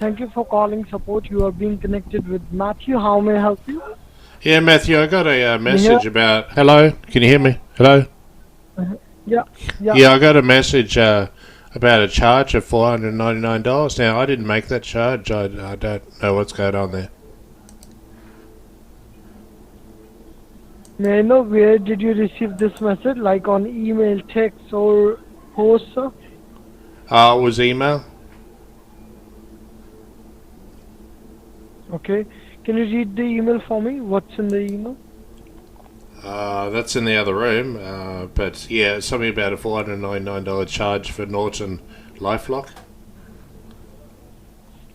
Thank you for calling support. You are being connected with Matthew. How may I help you? Yeah, Matthew, I got a Can you hear? message about. Hello, can you hear me? Hello. Yeah, yeah. Yeah, I got a message about a charge of $499. Now, I didn't make that charge. I don't know what's going on there. May I know where did you receive this message? Like on email, text, or post, sir? It was email. Okay. Can you read the email for me? What's in the email? That's in the other room. But yeah, it's something about a $499 charge for Norton LifeLock.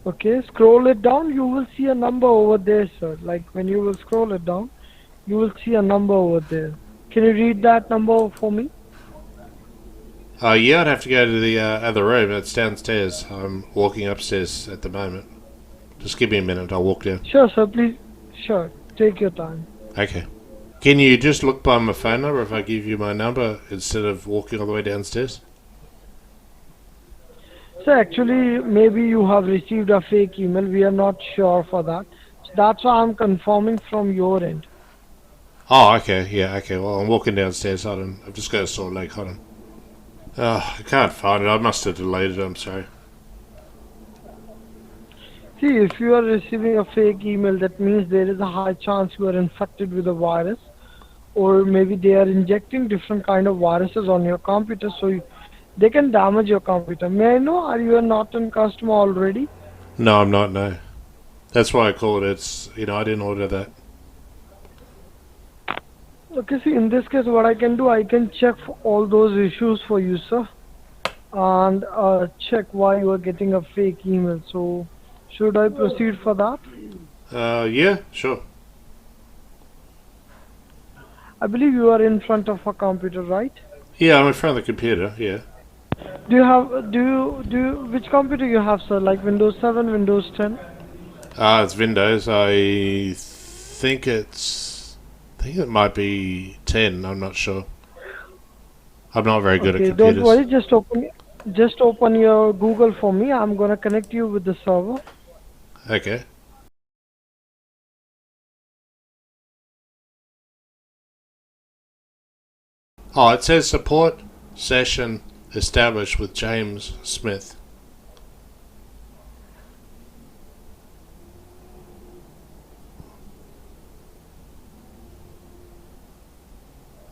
Okay. Scroll it down. You will see a number over there, sir. Like when you will scroll it down, you will see a number over there. Can you read that number for me? Yeah, I'd have to go to the other room. It's downstairs. I'm walking upstairs at the moment. Just give me a minute. I'll walk down. Sure, sir. Please. Sure. Take your time. Okay. Can you just look by my phone number if I give you my number instead of walking all the way downstairs? So actually, maybe you have received a fake email. We are not sure for that. So that's why I'm confirming from your end. Oh, okay. Yeah, okay. Well, I'm walking downstairs. Hold on. I've just got a sore leg. Hold on. Oh, I can't find it. I must have deleted it. I'm sorry. See, if you are receiving a fake email, that means there is a high chance you are infected with a virus, or maybe they are injecting different kind of viruses on your computer, so they can damage your computer. May I know, are you a Norton customer already? No, I'm not. No. That's why I called it. I didn't order that. Okay, see, in this case, what I can do, I can check for all those issues for you, sir, and check why you are getting a fake email. So, should I proceed for that? Yeah, sure. I believe you are in front of a computer, right? Yeah, I'm in front of the computer. Yeah. Which computer you have, sir? Like Windows 7, Windows 10? It's Windows. I think it might be 10. I'm not sure. I'm not very good at Okay, don't computers. worry. Just open your Google for me. I'm gonna connect you with the server. Okay. Oh, it says support session established with James Smith.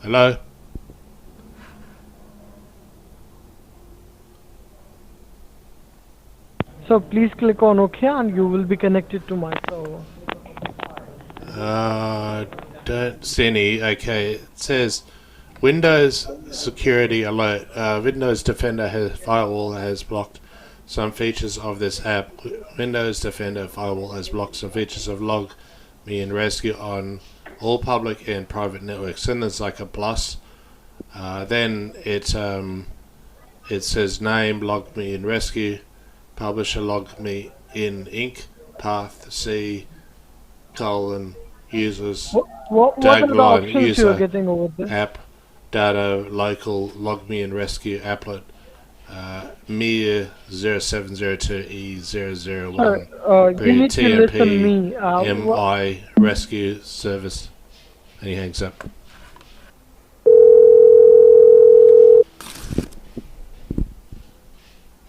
Hello? So please click on OK, and you will be connected to my server. Don't see any. Okay, it says Windows security alert. Windows Defender firewall has blocked some features of this app. Windows Defender firewall has blocked some features of Log Me and Rescue on all public and private networks. Then there's like a plus. Then it says name Log Me and Rescue, publisher Log Me in Inc. Path C users What are the tagline options you are user getting over there? app data local log me and rescue applet mir 0702E001 Sir, you need to listen me. TMP MI rescue service, and he hangs up.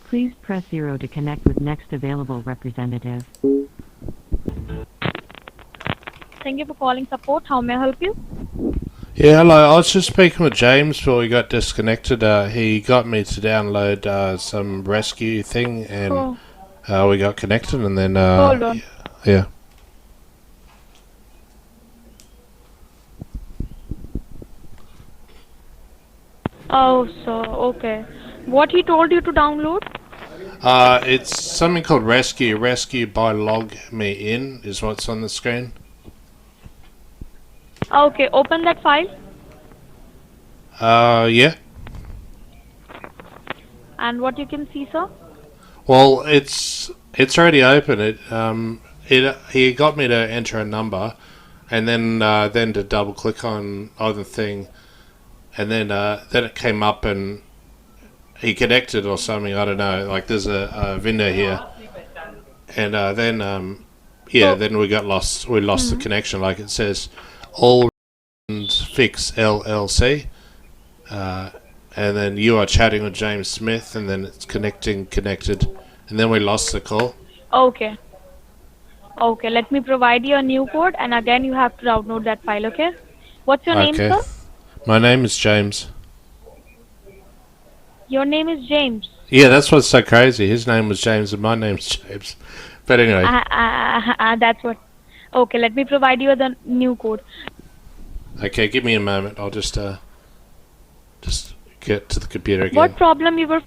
Please press 0 to connect with next available representative. Thank you for calling support. How may I help you? Yeah, hello. I was just speaking with James before we got disconnected. He got me to download some rescue thing, and we got connected, and then Hold on. yeah. Oh, so okay. What he told you to download? It's something called Rescue. Rescue by Log Me In is what's on the screen. Okay, open that file. Yeah. And what you can see, sir? Well, it's already open. He got me to enter a number, and then to double click on the thing, and then it came up and he connected or something. I don't know. Like there's a window here, and then So, then we got lost. We lost the connection. Like it says, all fix LLC, and then you are chatting with James Smith, and then it's connected, and then we lost the call. okay. Okay, let me provide you a new code, and again you have to download that file, okay? What's your name, Okay, sir? my name is James. Your name is James. Yeah, that's what's so crazy. His name was James, and my name's James. But anyway, That's what. Okay, let me provide you the new code. okay, give me a moment. I'll just get to the computer again. What problem you were?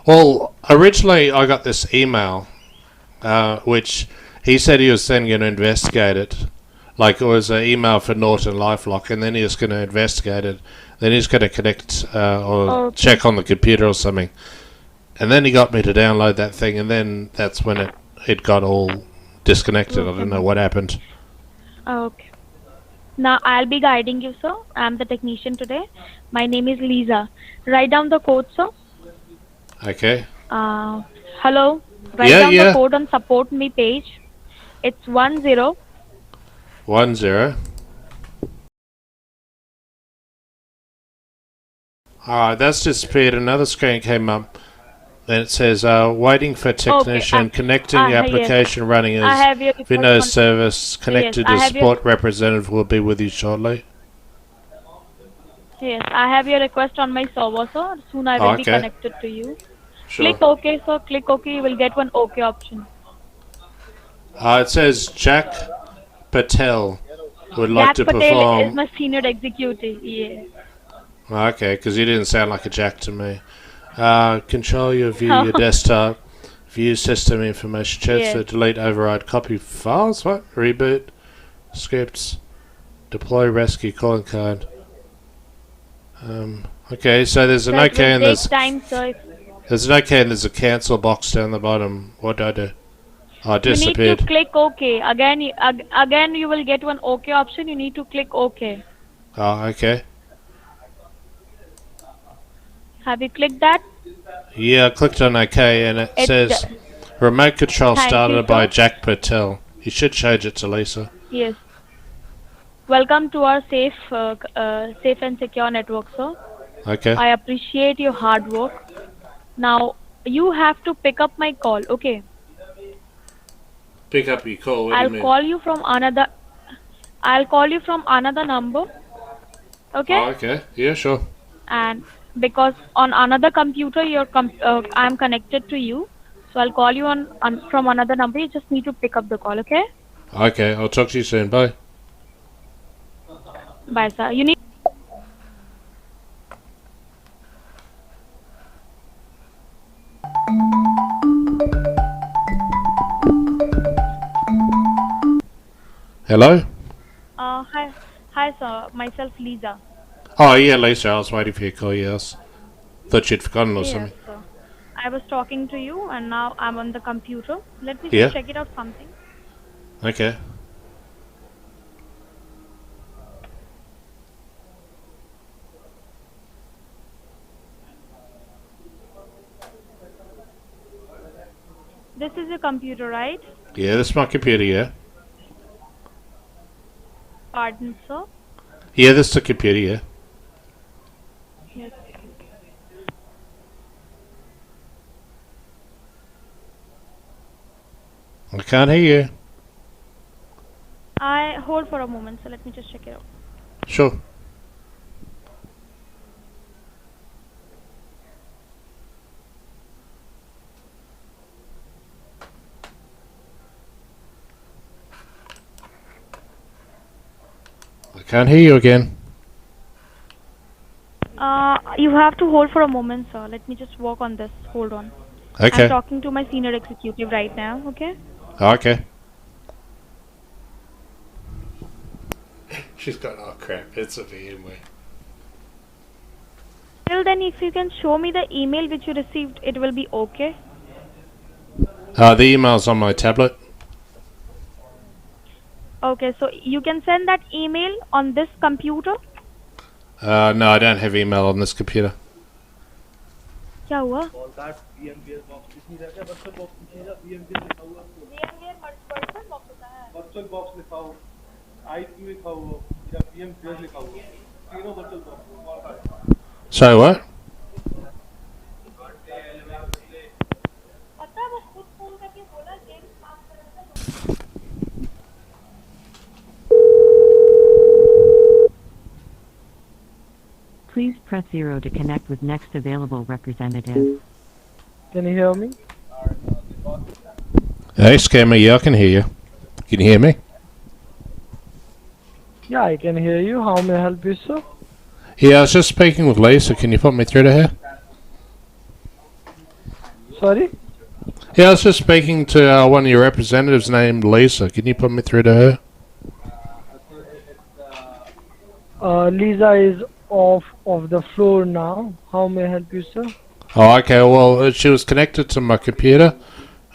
Well, originally I got this email, which he said he was then going to investigate it. Like it was an email for Norton LifeLock, and then he was going to investigate it. Then he's going to connect or check on the computer or something. And then he got me to download that thing, and then that's when it got all disconnected. I don't know what happened. Okay. Now I'll be guiding you, sir. I'm the technician today. My name is Lisa. Write down the code, sir. Okay. Hello. Write down the code on support me page. It's 10. 10. Alright, that's disappeared. Another screen came up. Then it says, waiting for technician, connecting the application yes. running I have your as Windows service, connected I to have support representative will be with you shortly. Yes, I have your request on my server, sir. Soon I will be connected to you. Sure. Click OK, sir. Click OK. You will get one OK option. It says Jack Patel would like to Patel perform. is my senior executive. Yeah. Okay, because you didn't sound like a Jack to me. Control your view, your desktop, view system information, transfer, delete, override, copy files, what? Reboot, scripts, deploy, rescue, calling card. Okay, so there's an OK and there's time, sir. an OK and there's a cancel box down the bottom. What do I do? Oh, it You disappeared. need to click OK. Again, you will get one OK option. You need to click OK. Oh, okay. Have you clicked that? Yeah, I clicked on OK and it says remote control started by Jack Patel. You should change it to Lisa. Yes. Welcome to our safe and secure network, sir. Okay. I appreciate your hard work. Now you have to pick up my call, okay? Pick up your call. What do you mean? I'll call you from another number. Okay? Oh, okay. Yeah, sure. And because on another computer I'm connected to you, so I'll call you from another number. You just need to pick up the call, okay? Okay, I'll talk to you soon. Bye. Bye, sir. You need. Hello? Hi, sir. Myself, Lisa. Oh, yeah, Lisa. I was waiting for your call, yes. Thought you'd forgotten or something. Yes, sir. I was talking to you, and now I'm on the computer. Let me just check it out something. Okay. This is your computer, right? Yeah, this is my computer, yeah. Pardon, sir? Yeah, this is the computer, yeah. Yes. I can't hear you. Hold for a moment, so let me just check it out. Sure. I can't hear you again. You have to hold for a moment, sir. Let me just work on this. Hold on. Okay. I'm talking to my senior executive right now, okay? Okay. She's got, oh crap, it's a VMware. Till then, if you can show me the email which you received, it will be okay. The email's on my tablet. Okay, so you can send that email on this computer? No, I don't have email on this computer. क्या हुआ? So what? पता है वो खुद phone करके बोला James काम कर रहा था। Please press 0 to connect with next available representative. Can you hear me? Hey, scammer, yeah, I can hear you. Can you hear me? Yeah, I can hear you. How may I help you, sir? Yeah, I was just speaking with Lisa. Can you put me through to her? Sorry? Yeah, I was just speaking to one of your representatives named Lisa. Can you put me through to her? Lisa is off of the floor now. How may I help you, sir? Oh, okay. Well, she was connected to my computer,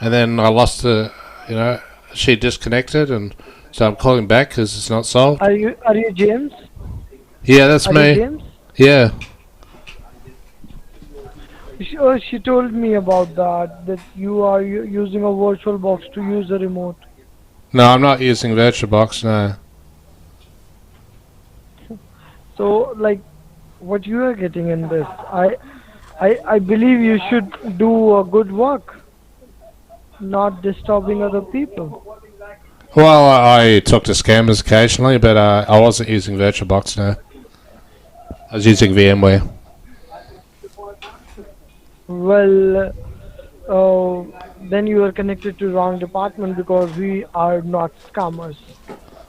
and then I lost her. You know, she disconnected, and so I'm calling back because it's not solved. Are you James? Yeah, that's Are me. you James? Yeah. She told me about that you are using a virtual box to use a remote. No, I'm not using VirtualBox. No. So, like, what you are getting in this, I believe you should do a good work, not disturbing other people. Well, I talk to scammers occasionally, but I wasn't using VirtualBox. No. I was using VMware. Well, then you are connected to wrong department because we are not scammers.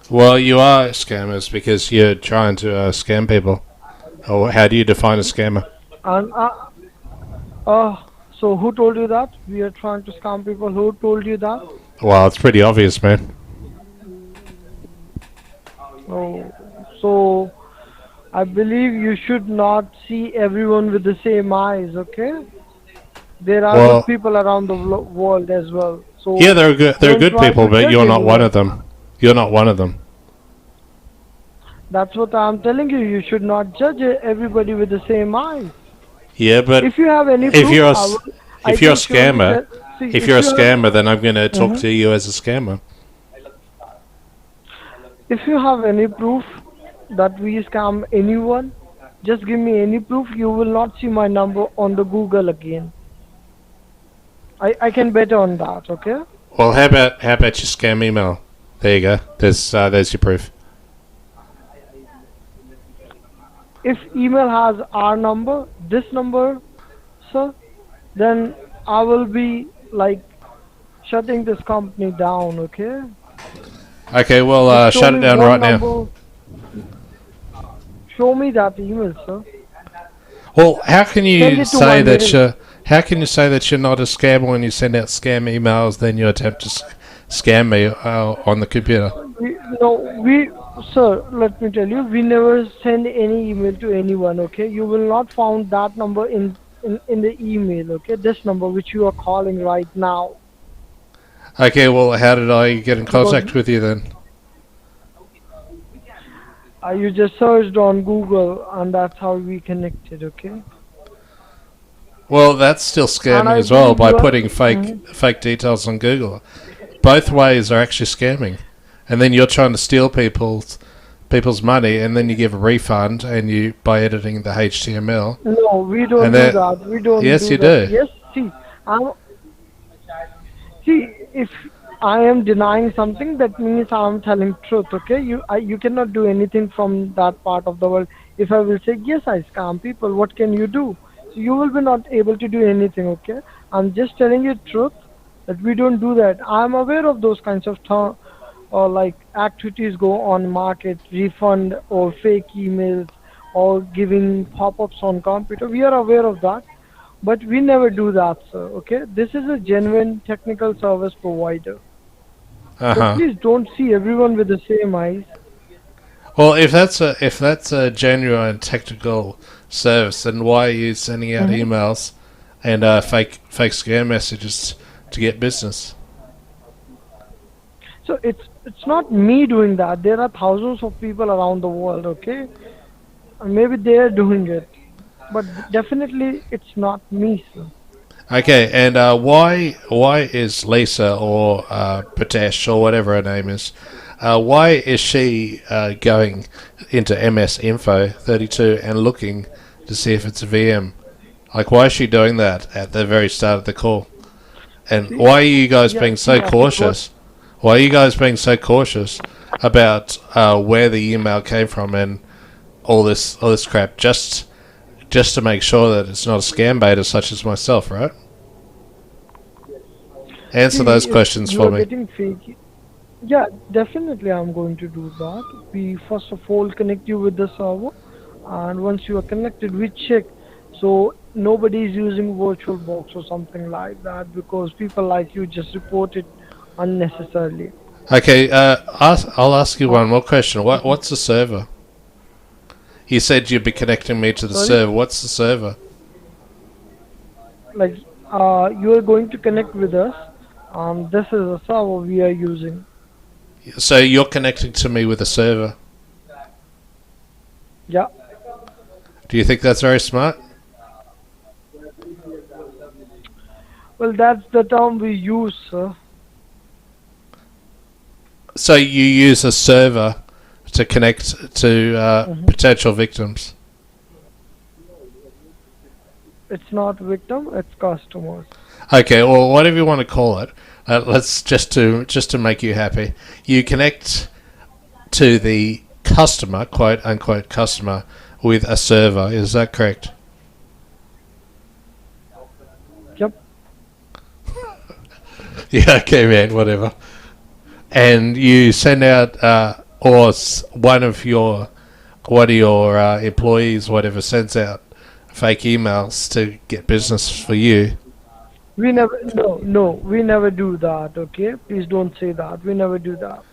Well, you are scammers because you're trying to scam people. Oh, how do you define a scammer? And so who told you that? We are trying to scam people. Who told you that? Well, it's pretty obvious, man. Oh, so I believe you should not see everyone with the same eyes, okay? There are Well- good people around the world as well. So Yeah, they're good. They're don't good try people, to but judge you're not one anyone. of them. You're not one of them. That's what I'm telling you. You should not judge everybody with the same eyes. Yeah, but If you have any if proof, you're a I s- will, I if you're a can surely scammer, tell- see, if you're a you have- scammer, then I'm going to talk Mhm. to you as a scammer. If you have any proof that we scam anyone, just give me any proof. You will not see my number on the Google again. I can bet on that, okay? Well, how about your scam email? There you go. There's your proof. If email has our number, this number, sir, then I will be like shutting this company down, okay? Okay, well, Just show shut it me down one right now. number. Show me that email, sir. Well, how can Send you it to say my that mail. you're not a scammer when you send out scam emails, then you attempt to scam me on the computer? Sir, let me tell you, we never send any email to anyone, okay? You will not found that number in the email, okay? This number which you are calling right now. Okay, well, how did I get in Because contact with you then? you just searched on Google and that's how we connected, okay? Well, that's still And scamming I as well believe by you are- putting fake details on Google. Both ways are actually scamming, and then you're trying to steal people's money, and then you give a refund, and you by editing the HTML. No, we don't And do that- that. We don't Yes, do you that. do. Yes, if I am denying something, that means I am telling truth, okay? You cannot do anything from that part of the world. If I will say, yes, I scam people, what can you do? You will be not able to do anything, okay? I'm just telling you truth that we don't do that. I'm aware of those kinds of or like activities go on market, refund or fake emails or giving pop-ups on computer. We are aware of that, but we never do that, sir, okay? This is a genuine technical service provider. So Uh-huh. please don't see everyone with the same eyes. Well, if that's a genuine technical service, then why are you sending out emails and fake scam messages to get business? So it's not me doing that. There are thousands of people around the world, okay? And maybe they are doing it. but definitely it's not me, sir. Okay, and why is Lisa or Patesh or whatever her name is, why is she going into MS Info 32 and looking to see if it's a VM? Like, why is she doing that at the very start of the call? And See, why are you guys yeah, being see, so after what? cautious? Why are you guys being so cautious about where the email came from and all this crap? Just to make sure that it's not a scam beta such as myself, right? Answer See, those if questions you for are me. getting fake, yeah, definitely I'm going to do that. We first of all connect you with the server, and once you are connected, we check. So nobody is using virtual box or something like that because people like you just report it unnecessarily. Okay, I'll ask you Uh, one more question. What's the server? You said you'd be connecting me to the Sorry, server. What's the server? like you are going to connect with us. This is a server we are using. So you're connecting to me with a server. Yeah. Do you think that's very smart? Well, that's the term we use, sir. So you use a server to connect to Hmm. potential victims. It's not victim, it's customers. Okay, or whatever you want to call it. Let's just to make you happy. You connect to the customer, quote unquote customer, with a server. Is that correct? Yep. Yeah. Okay, man. Whatever. And you send out, one of your employees, whatever, sends out fake emails to get business for you. We never, no, no, we never do that, okay? Please don't say that. We never do that.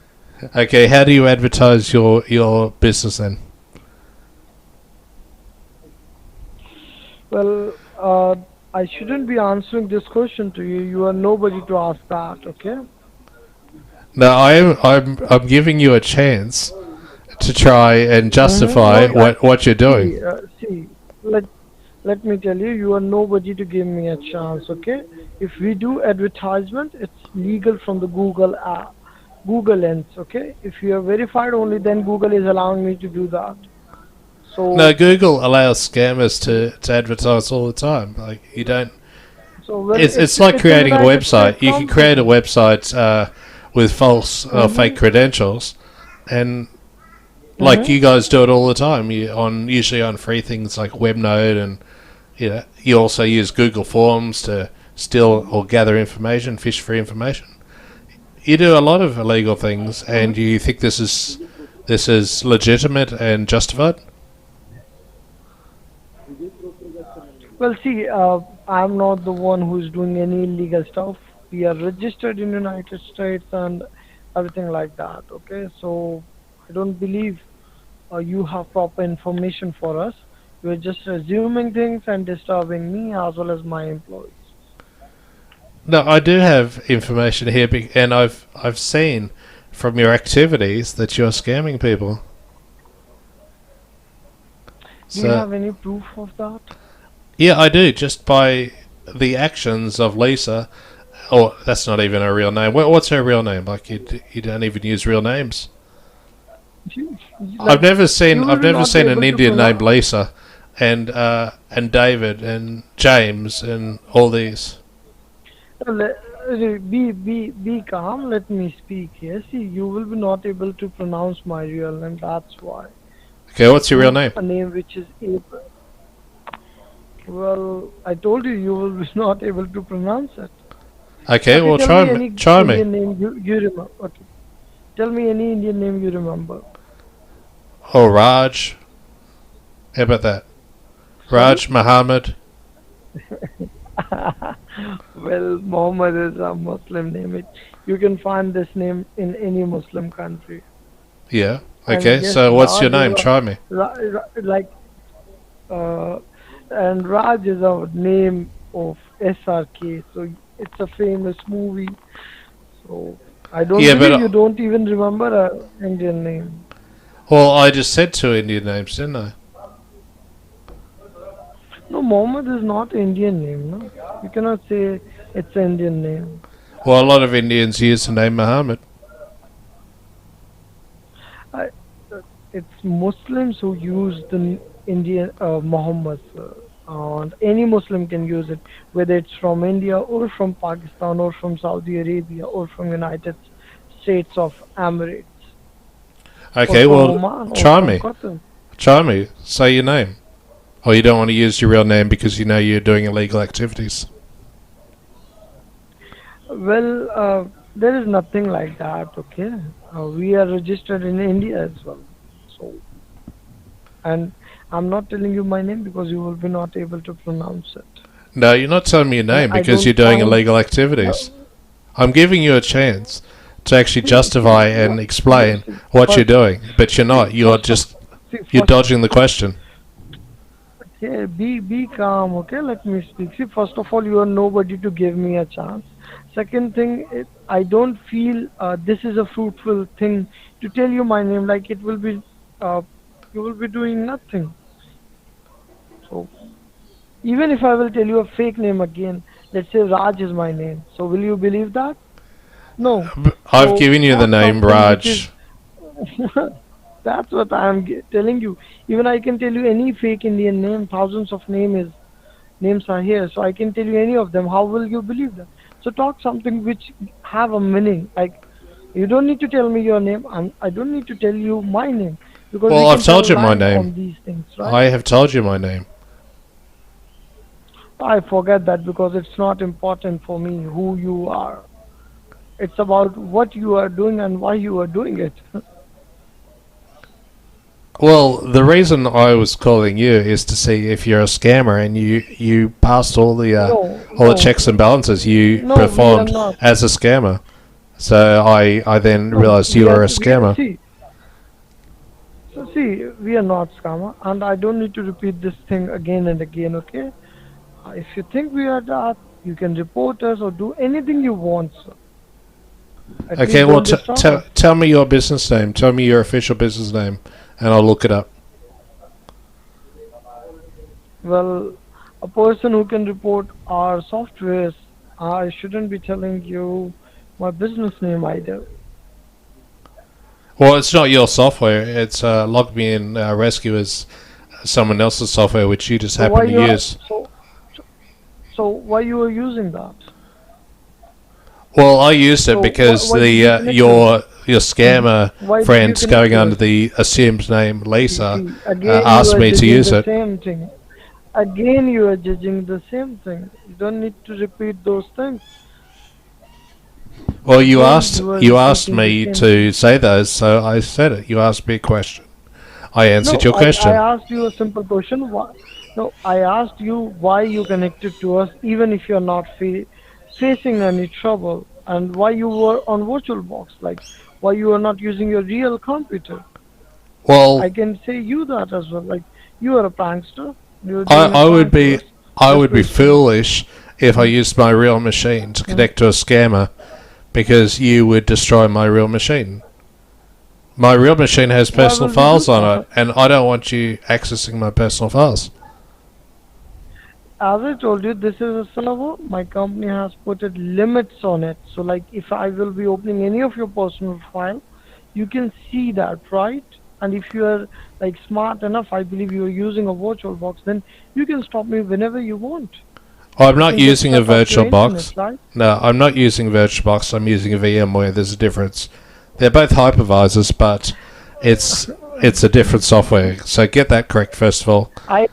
Okay, how do you advertise your business then? Well, I shouldn't be answering this question to you. You are nobody to ask that, okay? No, I'm giving you a chance to try and Mm-hmm. justify No, what you're doing. see, let me tell you, you are nobody to give me a chance, okay? If we do advertisement, it's legal from the Google app, Google ends, okay? If you are verified, only then Google is allowing me to do that. No, So, Google allows scammers to advertise all the time. Like you don't. well, It's like it's a creating a United States website. You can create a company. website with false or fake Mm-hmm. credentials, and like Mm-hmm. you guys do it all the time. Usually on free things like WebNode, and you also use Google Forms to steal or gather information, fish for information. You do a lot of illegal things, and Mm-hmm. you think this is legitimate and justified? Well, see, I'm not the one who's doing any illegal stuff. We are registered in United States and everything like that. Okay, so I don't believe you have proper information for us. You're just assuming things and disturbing me as well as my employees. No, I do have information here, and I've seen from your activities that you're scamming people. Do you So have any proof of that? yeah, I do. Just by the actions of Lisa, or that's not even her real name. What's her real name? Like you don't even use real names. You- I've Like never seen you will I've be never not be seen an able to Indian named pronounce. Lisa, and David and James and all these. Be calm. Let me speak here. See, you will be not able to pronounce my real name. That's why. Okay, what's your real Choose name? a name which is able. Well, I told you you will be not able to pronounce it. Okay, Okay, well tell try me me. any Try me. Indian name you remember. Okay, tell me any Indian name you remember. Oh, Raj. How about that? Sorry. Raj Muhammad. Well, Muhammad is a Muslim name. You can find this name in any Muslim country. Yeah. And Okay, yes, so what's your Raj is name? Try me. like uh, and Raj is a name of SRK. So it's a famous movie. So I don't Yeah, but believe you don't even remember a Indian name. well, I just said two Indian names, didn't I? Mohammed is not Indian name, no? You cannot say it's an Indian name. Well, a lot of Indians use the name Muhammad. I, it's Muslims who use the Indian Muhammad, and any Muslim can use it, whether it's from India or from Pakistan or from Saudi Arabia or from United States of Emirates or Okay, from well, Oman or try from me. Qatar. Try me. Say your name. Or you don't want to use your real name because you know you're doing illegal activities. Well, there is nothing like that, okay? We are registered in India as well. So, and I'm not telling you my name because you will be not able to pronounce it. No, you're not telling me your And name I because don't you're doing find illegal activities. I'm giving you a chance to actually justify and explain what you're doing, but you're not. You're just you're dodging the question. Okay, be calm, okay? Let me speak. See, first of all, you are nobody to give me a chance. Second thing, I don't feel this is a fruitful thing to tell you my name. Like it will be, you will be doing nothing. So even if I will tell you a fake name again, let's say Raj is my name. So will you believe that? No. I've So given you the talk name something which is. Raj. That's what telling you. Even I can tell you any fake Indian name. Thousands of names are here, so I can tell you any of them. How will you believe that? So talk something which have a meaning. Like you don't need to tell me your name, and I don't need to tell you my name because we Well, can I've tell told you my lies on name. these things, right? I have told you my name. I forget that because it's not important for me who you are. It's about what you are doing and why you are doing it. Well, the reason I was calling you is to see if you're a scammer and you passed No, all the no, checks and balances. You no, we are performed not. as a scammer. So I then No, realized you were a scammer. see, we are not scammer, and I don't need to repeat this thing again and again, okay? If you think we are that, you can report us or do anything you want, sir. At Okay, least well, don't disturb us. tell me your business name. Tell me your official business name, and I'll look it up. Well, a person who can report our softwares, I shouldn't be telling you my business name either. Well, it's not your software. It's Log Me In Rescue is someone else's software, which you just So why happen to you are, use. so why you are using that? Well, I used it So because why the did you connect your scammer Why did you friends connect going to under us? the assumed name Lisa Again you asked are me to judging use the it. same thing. Again you are judging the same thing. You don't need to repeat those things. Well, Again you are you asked repeating the me same to thing. say those, so I said it. You asked me a question. I answered No, your I question. asked you a simple question. Why? No, I asked you why you connected to us even if you're not facing any trouble, and why you were on VirtualBox, like why you are not using your real computer. Well, I can say you that as well. Like you are a prankster. You're doing a I would prank to be us. Just wasting. foolish if I used my real machine to Mm. connect to a scammer because you would destroy my real machine. My real machine has Why personal will we do files on it, that? and I don't want you accessing my personal files. As I told you, this is a server. My company has put it limits on it. So, like, if I will be opening any of your personal file, you can see that, right? And if you are like smart enough, I believe you are using a virtual box, then you can stop me whenever you want. I'm You not can just using a cut off your virtual internet, box. right? No, I'm not using VirtualBox. I'm using a VMware. There's a difference. They're both hypervisors, but it's a different software. So get that correct first of all. I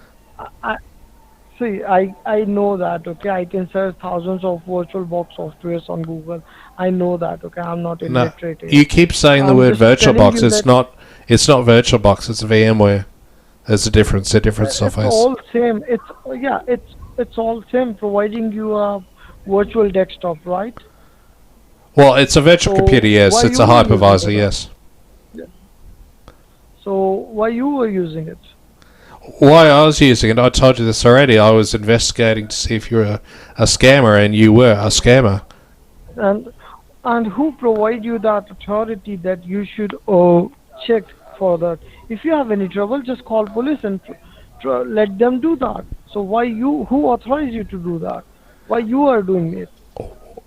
see. I know that. Okay, I can search thousands of virtual box softwares on Google. I know that. Okay, I'm not No, illiterate here. you keep saying the I'm word just telling VirtualBox. you that It's not VirtualBox. It's VMware. There's a difference. They're different it's softwares. all same. It's all same. Providing you a virtual desktop, right? Well, it's a virtual computer. So Yes, why it's you a were using hypervisor. that? Yes. Yeah. So why you were using it? Why I was using it, I told you this already. I was investigating to see if you're a scammer, and you were a scammer. And who provide you that authority that you should check for that? If you have any trouble, just call police and let them do that. So why you? Who authorized you to do that? Why you are doing it?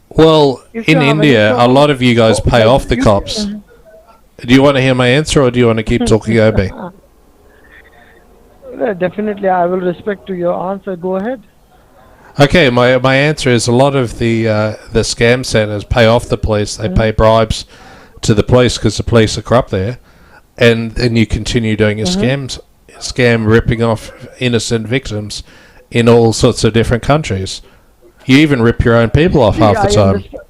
Well, If you in have any India, a trouble, lot of you guys pay like off the you cops. can. Do you want to hear my answer, or do you want to keep talking over me? Definitely, I will respect to your answer. Go ahead. Okay, my answer is a lot of the scam centers pay off the police. They Mhm. pay bribes to the police because the police are corrupt there, and then you continue doing your Mhm. scam ripping off innocent victims in all sorts of different countries. You even rip your own people off See, half the I time. understand.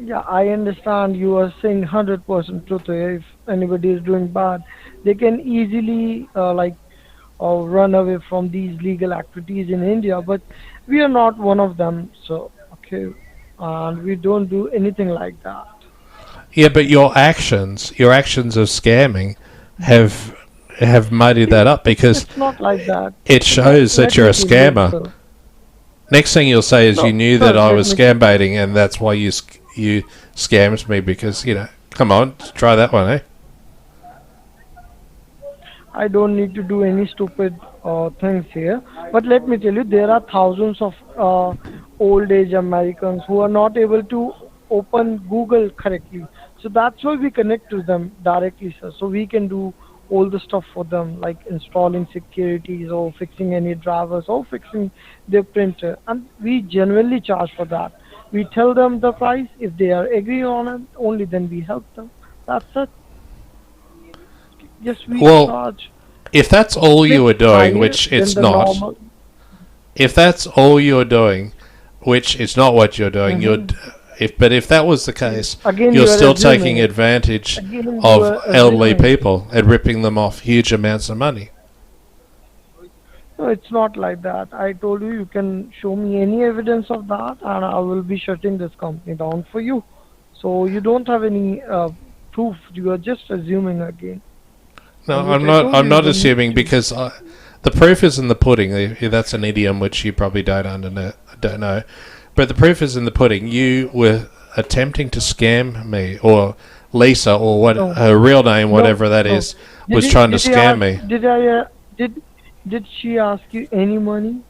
Yeah, I understand you are saying 100% truth here. If anybody is doing bad, they can easily run away from these legal activities in India. But we are not one of them. So okay, and we don't do anything like that. Yeah, but your actions of scamming, have muddied See, that up because it's not like that. it shows that Let you're me a tell you, scammer. sir. Next thing you'll say is you No, knew that sir, I let was me. scam baiting, and that's why you scammed me because Come on, try that one, eh? I don't need to do any stupid things here. But let me tell you, there are thousands of old age Americans who are not able to open Google correctly. So that's why we connect to them directly, sir. So we can do all the stuff for them, like installing securities or fixing any drivers or fixing their printer. And we genuinely charge for that. We tell them the price. If they are agree on it, only then we help them. That's it. Yes, we Well, charge if that's all you bit were doing, higher which than it's the not, normal. if that's all you're doing, which is not what you're doing, Hmm. if that was the case, Again, you're you are still taking assuming. advantage Again, you of are elderly assuming. people and ripping them off huge amounts of money. No, it's not like that. I told you can show me any evidence of that, and I will be shutting this company down for you. So you don't have any proof. You are just assuming again. No, And which I told I'm you, you not don't need assuming to. because the proof is in the pudding. That's an idiom which you probably don't know. But the proof is in the pudding. You were attempting to scam me, or Lisa, or what No, her real name, no, whatever that no. is, was trying to Did he scam ask? me. Did she ask you any money?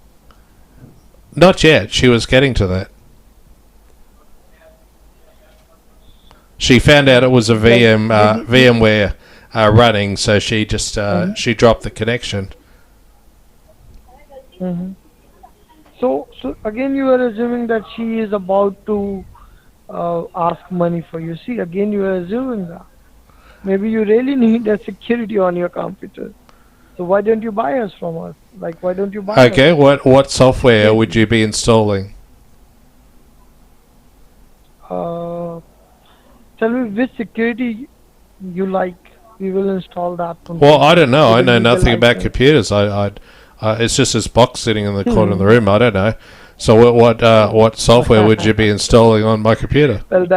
Not yet. She was getting to that. She found out it was a Like, VMware running, so she just Mhm. she dropped the connection. Mhm. So again, you are assuming that she is about to ask money for you. See, again, you are assuming that. Maybe you really need a security on your computer. So why don't you buy us from us? Like, why don't you buy us Okay, what software would security? you be installing? Uh, Tell me which security you like. We will install that one for Well, I you don't know. with I a know legal nothing about license. computers. It's just this box sitting in the corner of the Hmm. room. I don't know. So what software would you be installing on my computer? Well,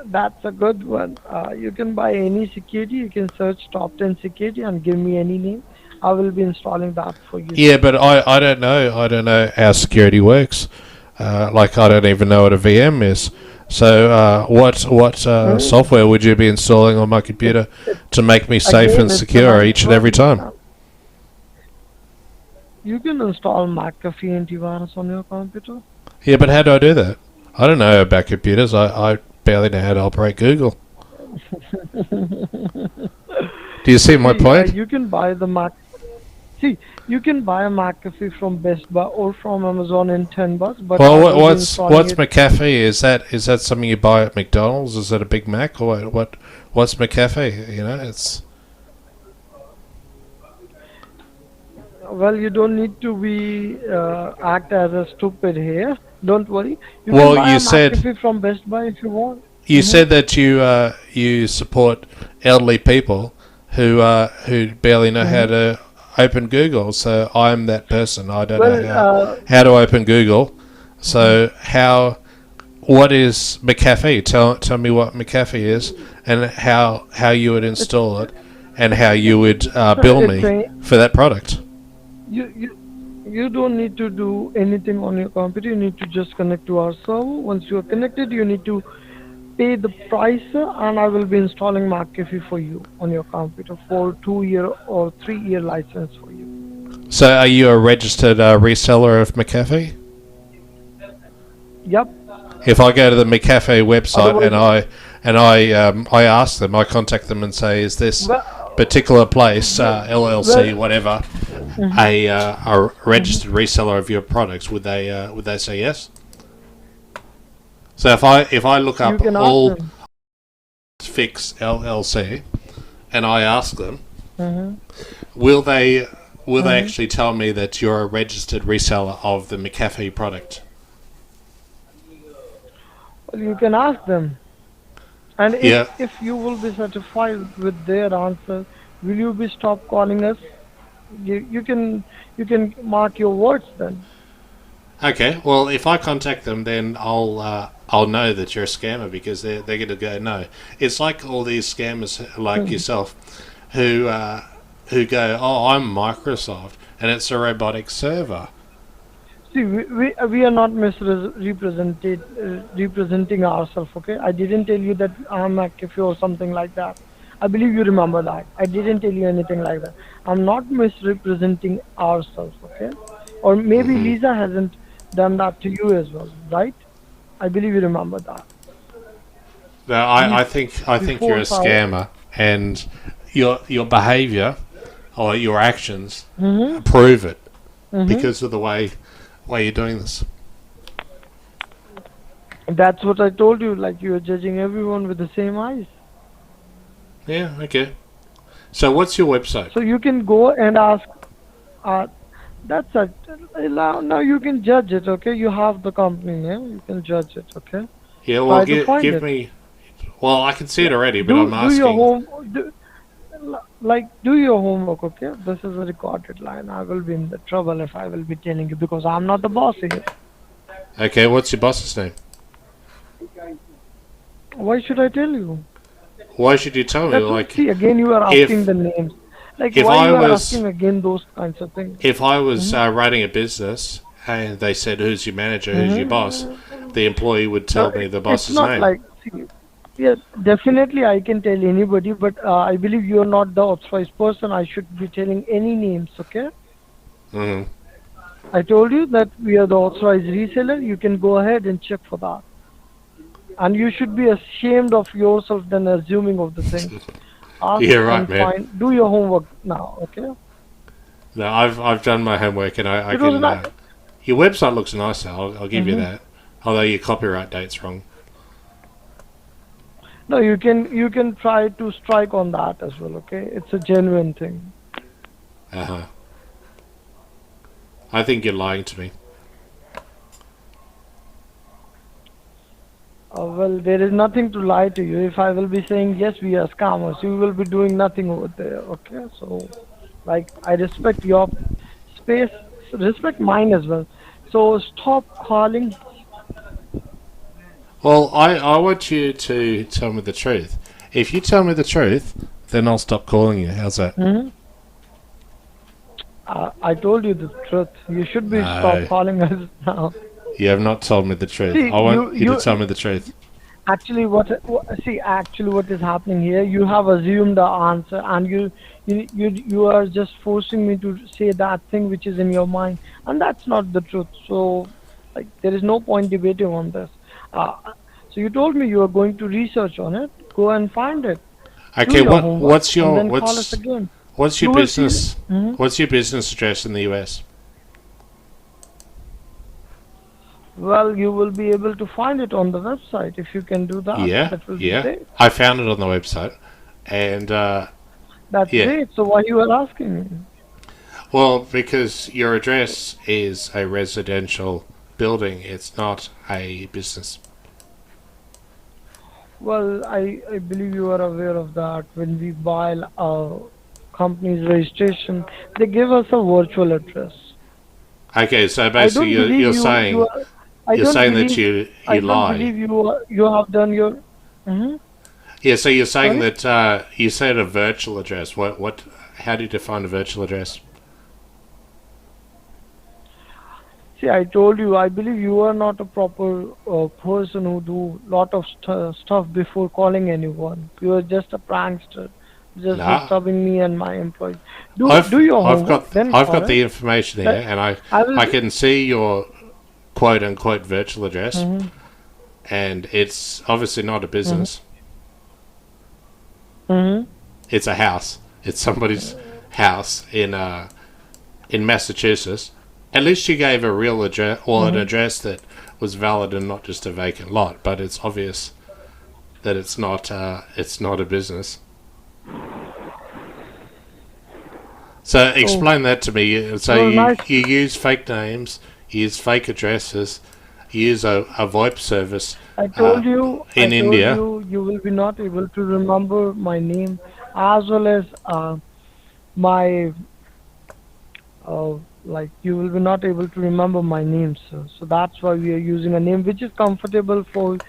that's a good one. You can buy any security. You can search top 10 security and give me any name. I will be installing that for you, Yeah, sir. but I don't know. I don't know how security works. Like I don't even know what a VM is. So what Hmm? software would you be installing on my It's computer it's to make me safe again, and it's a secure nice each and every one. time? You can install McAfee antivirus on your computer. Yeah, but how do I do that? I don't know about computers. I barely know how to operate Google. Do you see my See, point? you can buy the Mac. See, you can buy a McAfee from Best Buy or from Amazon in $10, but Well, I will be installing what's it. McAfee? Is that something you buy at McDonald's? Is it a Big Mac or what's McAfee? It's Well, you don't need to be act as a stupid here. Don't worry. You can well. buy a McAfee from Best Buy if you want. You Hmm. said that you support elderly people who barely know how Hmm. to open Google. So I'm that person. I don't know Well, how to open Google. So what is McAfee? Tell me what McAfee is and how you would it's install it and how you would bill it's me a for that product. you you you don't need to do anything on your computer. You need to just connect to our server. Once you are connected, you need to pay the price, and I will be installing McAfee for you on your computer for 2 year or 3 year license for you. So, are you a registered reseller of McAfee? Yep. If I go to the McAfee website Otherwise, and I ask them, I contact them and say, is this well, particular place, LLC, well, whatever, a registered reseller of your products? Would they say yes? So if I look you up can ask all them. Fix LLC and I ask them, Hmm. will they actually tell me that you're a registered reseller of the McAfee product? Well, you can ask them. And Yeah. if you will be satisfied with their answer, will you be stop calling us? You can mark your words then. Okay. Well, if I contact them, then I'll know that you're a scammer because they're going to go no. It's like all these scammers like yourself, who go, oh, I'm Microsoft and it's a robotic server. See, we are not representing ourselves, okay? I didn't tell you that I'm McAfee or something like that. I believe you remember that. I didn't tell you anything like that. I'm not misrepresenting ourselves, okay? Or maybe Hmm. Lisa hasn't done that to you as well, right? I believe you remember that. No, Be- I think you're Before a power. scammer, and your behaviour or your actions Mm-hmm. prove it Mm-hmm. because of the way you're doing this. That's what I told you. Like you're judging everyone with the same eyes. Yeah. Okay. So what's your website? So you can go and ask. Uh, that's it. Now you can judge it. Okay, you have the company name. You can judge it. Okay, Yeah. Well, try to find give it. me. Well, I can see it already, but I'm Do your asking. home. Do your homework. Okay, this is a recorded line. I will be in the trouble if I will be telling you because I'm not the boss here. Okay. What's your boss's name? Why should I tell you? Why should you tell me? That's what. Like, See, again, you are asking if the names. Like, if why I you are was asking again those kinds of things? if I was Hmm. running a business and they said, "Who's your manager? Who's your boss?" Hmm. The employee would No, tell me the it's boss's not name. like. See, yeah, definitely I can tell anybody, but I believe you are not the authorized person. I should be telling any names, okay? Hmm. I told you that we are the authorized reseller. You can go ahead and check for that. And you should be ashamed of yourself than assuming of the things. Ask Yeah. Right, and man. find. Do your homework now, okay? No, I've done my homework and I It was can. not. Your website looks nicer. I'll give you Hmm. that. Although your copyright date's wrong. No, you can try to strike on that as well, okay? It's a genuine thing. Uh huh. I think you're lying to me. Well, there is nothing to lie to you. If I will be saying yes, we are scammers, you will be doing nothing over there. Okay, so like I respect your space, respect mine as well. So stop calling. Well, I want you to tell me the truth. If you tell me the truth, then I'll stop calling you. How's that? Hmm. I told you the truth. You should be stop No, calling us now. you have not told me the truth. See, I want you you to you tell me the truth. actually see actually what is happening here. You have assumed the answer, and you are just forcing me to say that thing which is in your mind, and that's not the truth. So, like, there is no point debating on this. Uh, so you told me you are going to research on it. Go and find it. Do Okay, your homework, and then call us again. what's You your will see. business? Mhm. What's your business address in the US? Well, you will be able to find it on the website. If you can do that, Yeah, that will be yeah. great. I found it on the website, and That's yeah. great. So why you are asking me? Well, because your address is a residential building, it's not a business. Well, I believe you are aware of that. When we buy a company's registration, they give us a virtual address. Okay, so I basically don't believe you are. I you're don't saying that believe. I you don't lie. believe you have done your. Hmm. Yeah, so you're saying Sorry. that you said a virtual address. What? How do you define a virtual address? See, I told you. I believe you are not a proper person who do lot of stuff before calling anyone. You are just a prankster. just Nah. disturbing me and my employees. Do your homework. Then I've got alright? the information here, That- and I will. I can see your quote unquote virtual address, Mm-hmm, and it's obviously not a business. mm-hmm. It's a house. It's somebody's house in Massachusetts. At least you gave a real address or an address that was valid and not just a vacant lot. But it's obvious that it's not a business. So explain that to me. So Oh, nice. you use fake names, you use fake addresses, you use a VoIP service I told you. in India. You will be not able to remember my name, as well as my like you will be not able to remember my name, sir. So that's why we are using a name which is comfortable for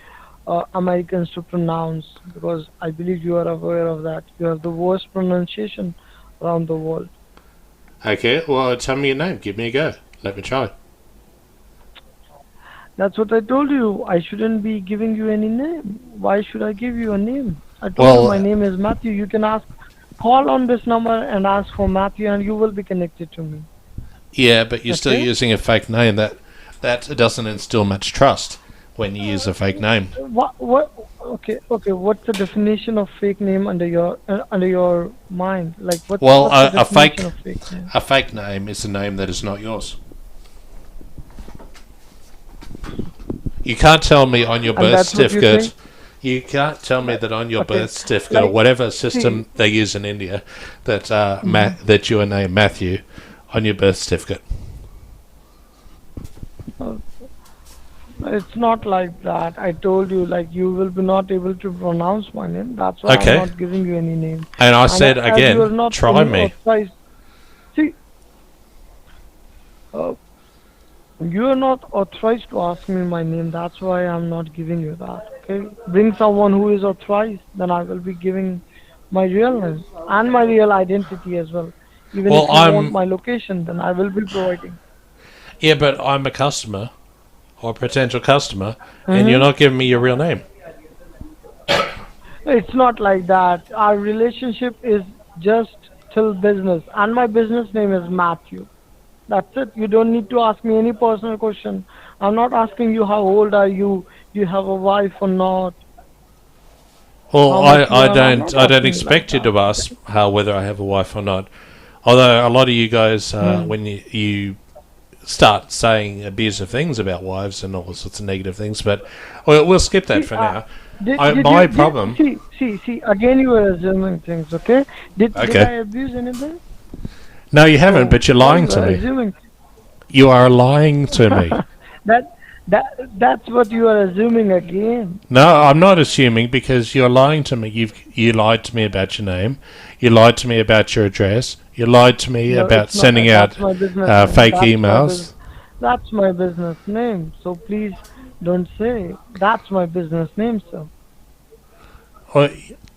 Americans to pronounce, because I believe you are aware of that. You have the worst pronunciation around the world. Okay, well, tell me your name. Give me a go. Let me try. That's what I told you. I shouldn't be giving you any name. Why should I give you a name? I told Well, you my name is Matthew. You can call on this number and ask for Matthew, and you will be connected to me. Yeah, but you're still Okay. using a fake name. That doesn't instill much trust when you use a fake name. What? Okay. What's the definition of fake name under your mind? Like Well, what's the a fake definition of fake name? a fake name is a name that is not yours. You can't tell me on your And birth that's what you certificate. think? You can't tell me that on your Okay, birth certificate or like, whatever system they use in India that that you are named Matthew on your birth certificate. It's not like that. I told you, like, you will be not able to pronounce my name. That's why Okay. I'm not giving you any name. And I And said as you are again, not try any me. authorized, see, uh, you are not authorized to ask me my name. That's why I'm not giving you that. Okay, bring someone who is authorized, then I will be giving my real name and my real identity as well. Even Well, if you want my location, then I will be providing. Yeah, but I'm a customer or a potential customer, and you're Mm-hmm. not giving me your real name. It's not like that. Our relationship is just till business, and my business name is Matthew. That's it. You don't need to ask me any personal question. I'm not asking you how old are you, you have a wife or not, Well, how much you I earn. I'm not don't asking you like expect you that. to ask how whether I have a wife or not. Although a lot of you guys, when you start saying abusive things about wives and all sorts of negative things, but we'll skip that See, for now. did My you problem. see? Again, you are assuming things. Okay? Did Okay. I abuse anything? No, you haven't, Oh, but you're well, lying you to are me. assuming. You are lying to me. That's what you are assuming again. No, I'm not assuming because you're lying to me. You lied to me about your name. You lied to me about your address. You lied to me No, about it's not. sending out That's my business name. fake That's my emails. That's my business name. So please don't say that's my business name, sir. Or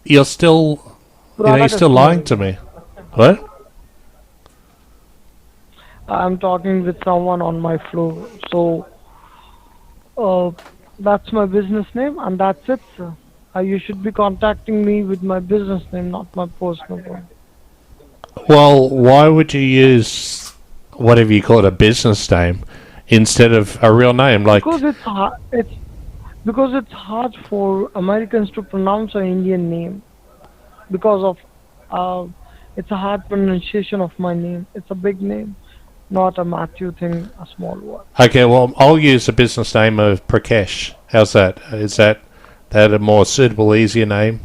you're still, you're still lying to me. What? I'm talking with someone on my floor. So uh, that's my business name, and that's it, sir. You should be contacting me with my business name, not my personal one. Well, why would you use whatever you call it, a business name, instead of a real name? Like, Because it's hard. Because it's hard for Americans to pronounce an Indian name because of it's a hard pronunciation of my name. It's a big name, not a Matthew thing, a small one. okay, well, I'll use the business name of Prakash. How's that? Is that a more suitable, easier name?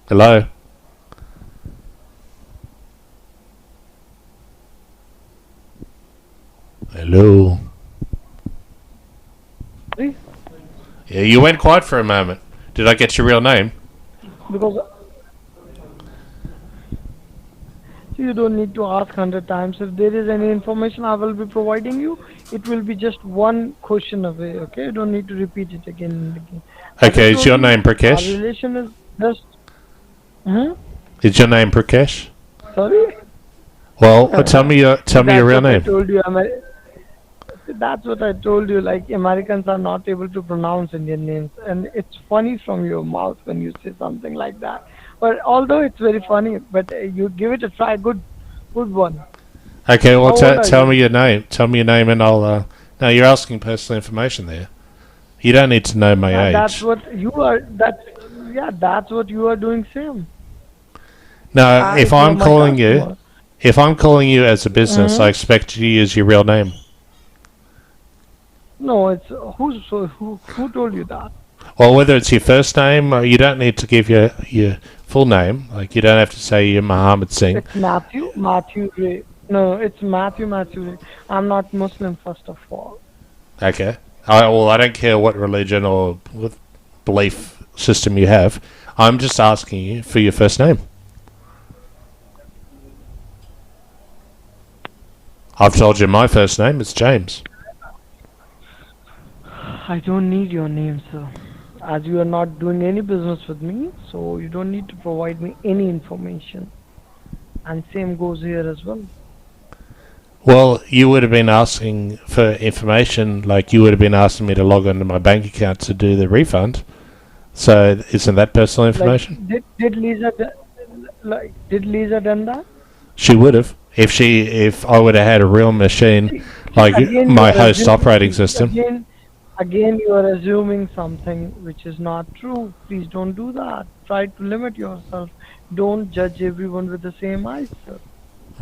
Hello? Hello? See? Yeah, you went quiet for a moment. Did I get your real name? Because you don't need to ask 100 times. If there is any information I will be providing you, it will be just one question away. Okay, you don't need to repeat it again and again. As I Okay, is told your you, name our Prakash? relation is just. Hmm? Is your name Prakash? Sorry. Well, tell me your real That's what I name. told you. That's what I told you. Like Americans are not able to pronounce Indian names, and it's funny from your mouth when you say something like that. But although it's very funny, but you give it a try. Good one. Okay, well, How old are tell me you? your name. Tell me your name, and I'll. No, you're asking personal information there. You don't need to know my That's age. what you are. That yeah, that's what you are doing. Same. No, If you're my customer. if I'm calling you as a business, I Hmm. expect you to use your real name. No, it's who told you that? Well, whether it's your first name, you don't need to give your full name. Like you don't have to say you're Mohammed Singh. It's Matthew Ray. No, it's Matthew Ray. I'm not Muslim first of all. Okay. I don't care what religion or what belief system you have. I'm just asking you for your first name. I've told you my first name is James. I don't need your name, sir. As you are not doing any business with me, so you don't need to provide me any information. And same goes here as well. Well, you would have been asking for information, like you would have been asking me to log onto my bank account to do the refund. So, isn't that personal Like, information? did Lisa done that? She would have if I would have had a real machine See, like again you my are host assuming. operating See, system. again you are assuming something which is not true. Please don't do that. Try to limit yourself. Don't judge everyone with the same eyes, sir.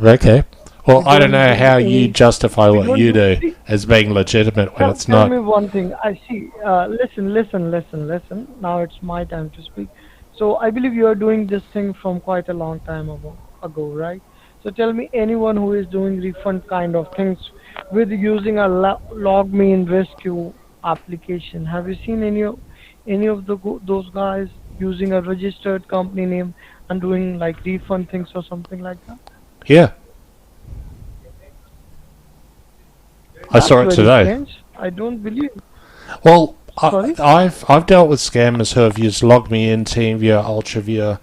Okay. We Well, I don't don't know do how you any. justify We what don't you do. do See, as being legitimate when it's tell not. me one thing. I see. Listen. Now it's my time to speak. So I believe you are doing this thing from quite a long time ago, right? So tell me anyone who is doing refund kind of things with using a log me in rescue application. Have you seen any of those guys using a registered company name and doing like refund things or something like that? Yeah, I That's saw it very today. strange. I don't believe. Well, Sorry. I've dealt with scammers who have used LogMeIn, TeamViewer, UltraViewer.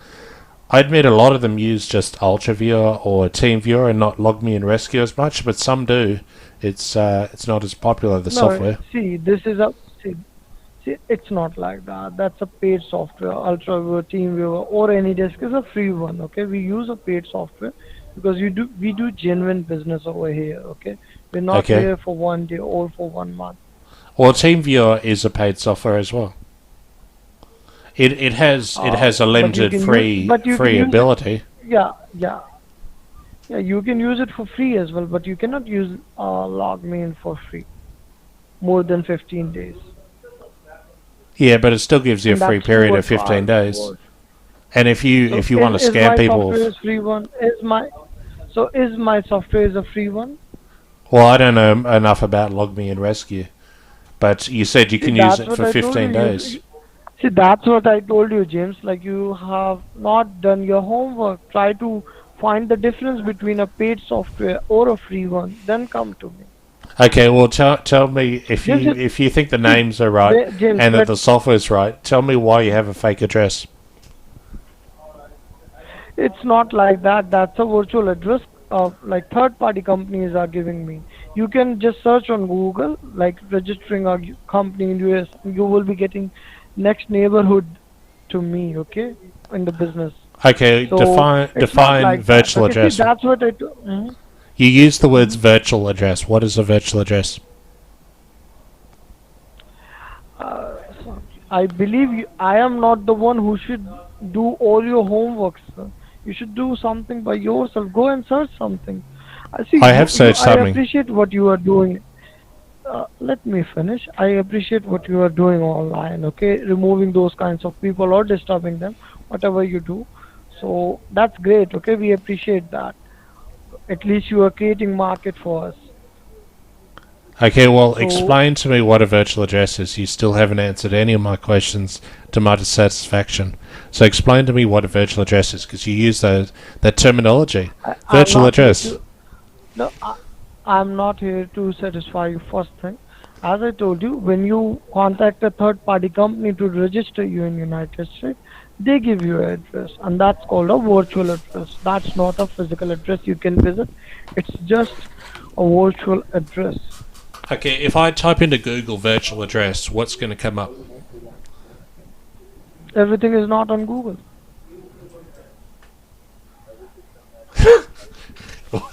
I admit a lot of them use just UltraViewer or TeamViewer and not LogMeIn Rescue as much, but some do. It's not as popular the No, software. see, this is a see, it's not like that. That's a paid software. UltraViewer, TeamViewer, or AnyDesk is a free one. Okay, we use a paid software because we do genuine business over here. Okay, we're not Okay. here for 1 day or for 1 month. Well, TeamViewer is a paid software as well. It has a But you limited can use, but you can free use it. ability. Yeah, yeah, yeah. You can use it for free as well, but you cannot use LogMeIn for free more than 15 days, Yeah, but it still gives you a and free that's through period a of 15 trial. days. And So if you want to is scam my people, software is free one? Is my software is a free one? well, I don't know enough about LogMeIn Rescue, but you said you See, can use that's it what for I told 15 you. days. See, that's what I told you, James. Like you have not done your homework. Try to find the difference between a paid software or a free one. Then come to me. Okay, well, tell me James, if you think the see, names are right James, and that the software's right. Tell me why you have a fake address. it's not like that. That's a virtual address of like third-party companies are giving me. You can just search on Google, like registering a company in US. You will be getting next neighborhood to me, okay, in the business. Okay, So it's not define like that. virtual Okay, see, address. that's what I do. Mhm, You use the words mhm. virtual address. What is a virtual address? So I believe I am not the one who should do all your homework, sir. You should do something by yourself. Go and search something. I see I have searched I something. appreciate what you are doing. Let me finish. I appreciate what you are doing online, okay? Removing those kinds of people or disturbing them, whatever you do. So that's great, okay? We appreciate that. At least you are creating market for us. Okay, well, So explain to me what a virtual address is. You still haven't answered any of my questions to my satisfaction. So explain to me what a virtual address is, because you use that terminology. I'm Virtual not here address. to. No, I'm not here to satisfy you. First thing, as I told you, when you contact a third-party company to register you in United States, they give you an address, and that's called a virtual address. That's not a physical address you can visit. It's just a virtual address. Okay, if I type into Google virtual address, what's going to come up? Everything is not on Google.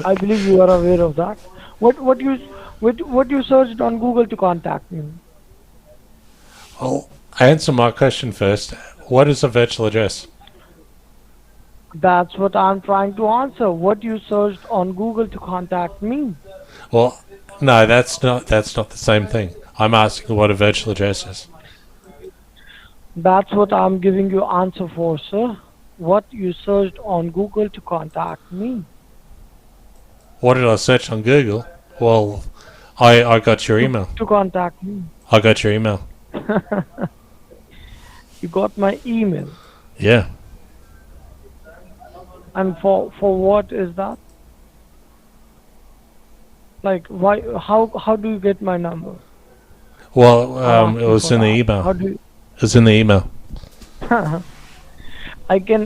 I believe you are aware of that. What you searched on Google to contact me? Well, answer my question first. What is a virtual address? That's what I'm trying to answer. What you searched on Google to contact me? Well, no, that's not the same thing. I'm asking what a virtual address is. That's what I'm giving you answer for, sir. What you searched on Google to contact me? What did I search on Google? Well, I got your email. To contact me. I got your email. You got my email. Yeah. And for what is that? Like why? How do you get my number? Well, I'm it was asking in the for that. How email. do you? It was in the email. I can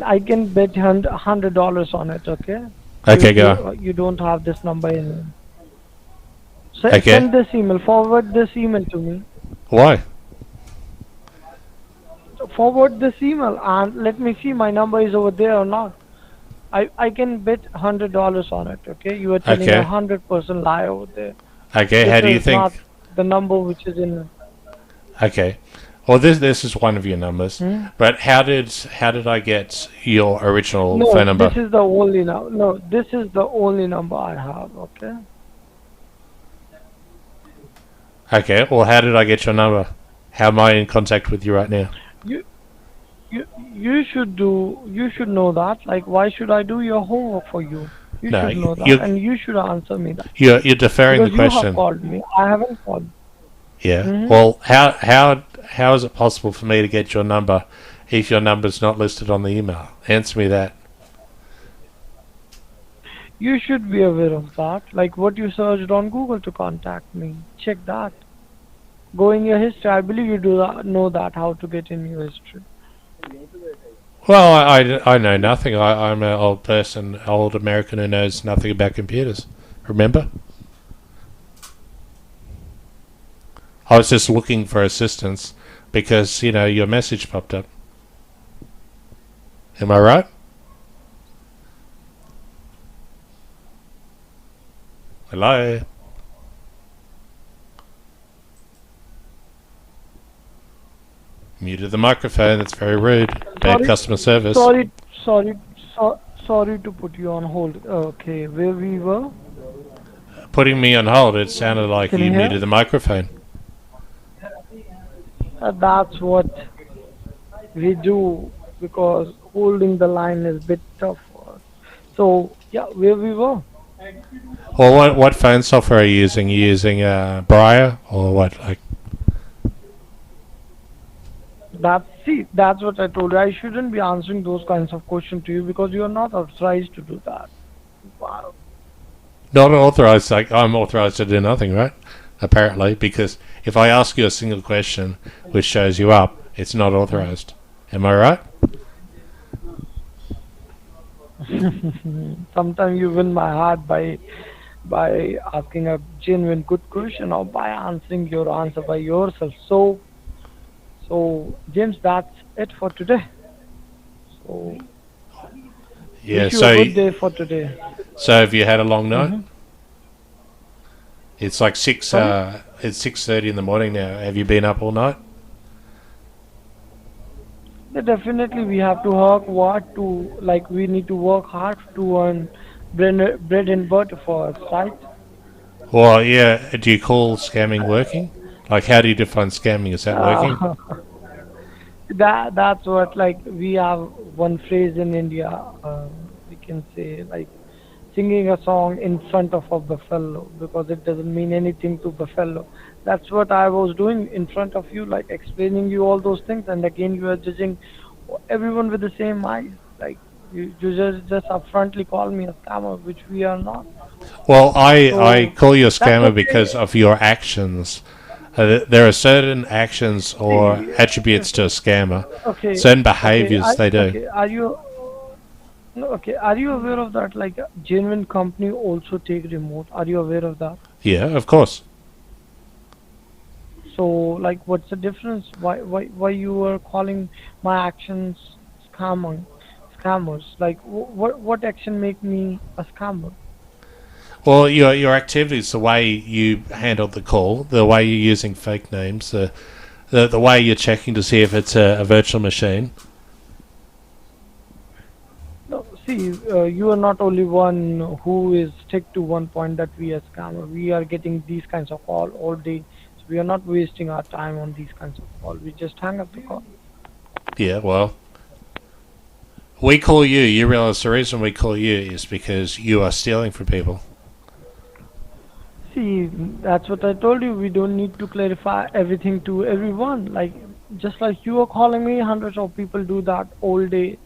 bet $100 on it. Okay. Okay, go. You don't have this number in. Okay. Send this email. Forward this email to me. Why? Forward this email and let me see my number is over there or not. I can bet $100 on it. Okay. You are telling Okay. 100% lie over there. Okay, how This do you is think? not the number which is in. Okay. Well, this is one of your numbers. Hmm? But how did I get your original No, phone number? this is the only now. No, this is the only number I have. Okay. Okay. Well, how did I get your number? How am I in contact with you right now? You you should know that. Like, why should I do your homework for you? You No, should know that, you- and you should answer me that. You're deferring Because the you have question. called me. I haven't called. Yeah. Mhm. Well, how is it possible for me to get your number if your number's not listed on the email? Answer me that. You should be aware of that. Like what you searched on Google to contact me. Check that. Go in your history. I believe you do that, know that how to get in your history. Well, I know nothing. I'm an old person, old American who knows nothing about computers. Remember? I was just looking for assistance because, your message popped up. Am I right? Hello? Muted the microphone. That's very rude. Bad Sorry? customer service. Sorry to put you on hold. Okay, where we were? Putting me on hold, it sounded like Can you you hear? muted the microphone. That's what we do because holding the line is a bit tough for us. So yeah, where we were? Well, what phone software are you using? You using Briar or what? Like, That's what I told you. I shouldn't be answering those kinds of questions to you because you are not authorized to do that. Wow. not authorized. Like I'm authorized to do nothing, right? Apparently, because if I ask you a single question which shows you up, it's not authorized. Am I right? Sometimes you win my heart by asking a genuine good question or by answering your answer by yourself. So James, that's it for today. So Yeah. wish you So, a good day for today. so have you had a long night? Mhm. It's like six. Sorry? It's 6:30 in the morning now. Have you been up all night? Yeah, definitely we have to work hard to like we need to work hard to earn bread and butter for us, right? Well, yeah. Do you call scamming working? Like, how do you define scamming? Is that working? Uh, that's what like we have one phrase in India. We can say like singing a song in front of a buffalo because it doesn't mean anything to buffalo. That's what I was doing in front of you, like explaining you all those things, and again you are judging everyone with the same eyes. Like you just upfrontly call me a scammer, which we are not. Well, I So call you a that's scammer okay. because of your actions. There are certain actions or See, attributes to a scammer, okay, certain behaviors they do. okay. Are you no, okay? Are you aware of that? Like, genuine company also take remote. Are you aware of that? Yeah, of course. So, like, what's the difference? Why you were calling my actions scammers? Like, what action make me a scammer? Well, your activities, the way you handled the call, the way you're using fake names, the way you're checking to see if it's a virtual machine. No, see, you are not only one who is stick to one point that we are scammer. We are getting these kinds of call all day. So we are not wasting our time on these kinds of call. We just hang up the call. Yeah, well, we call you. You realize the reason we call you is because you are stealing from people. See, that's what I told you. We don't need to clarify everything to everyone. Like, just like you are calling me, hundreds of people do that all day.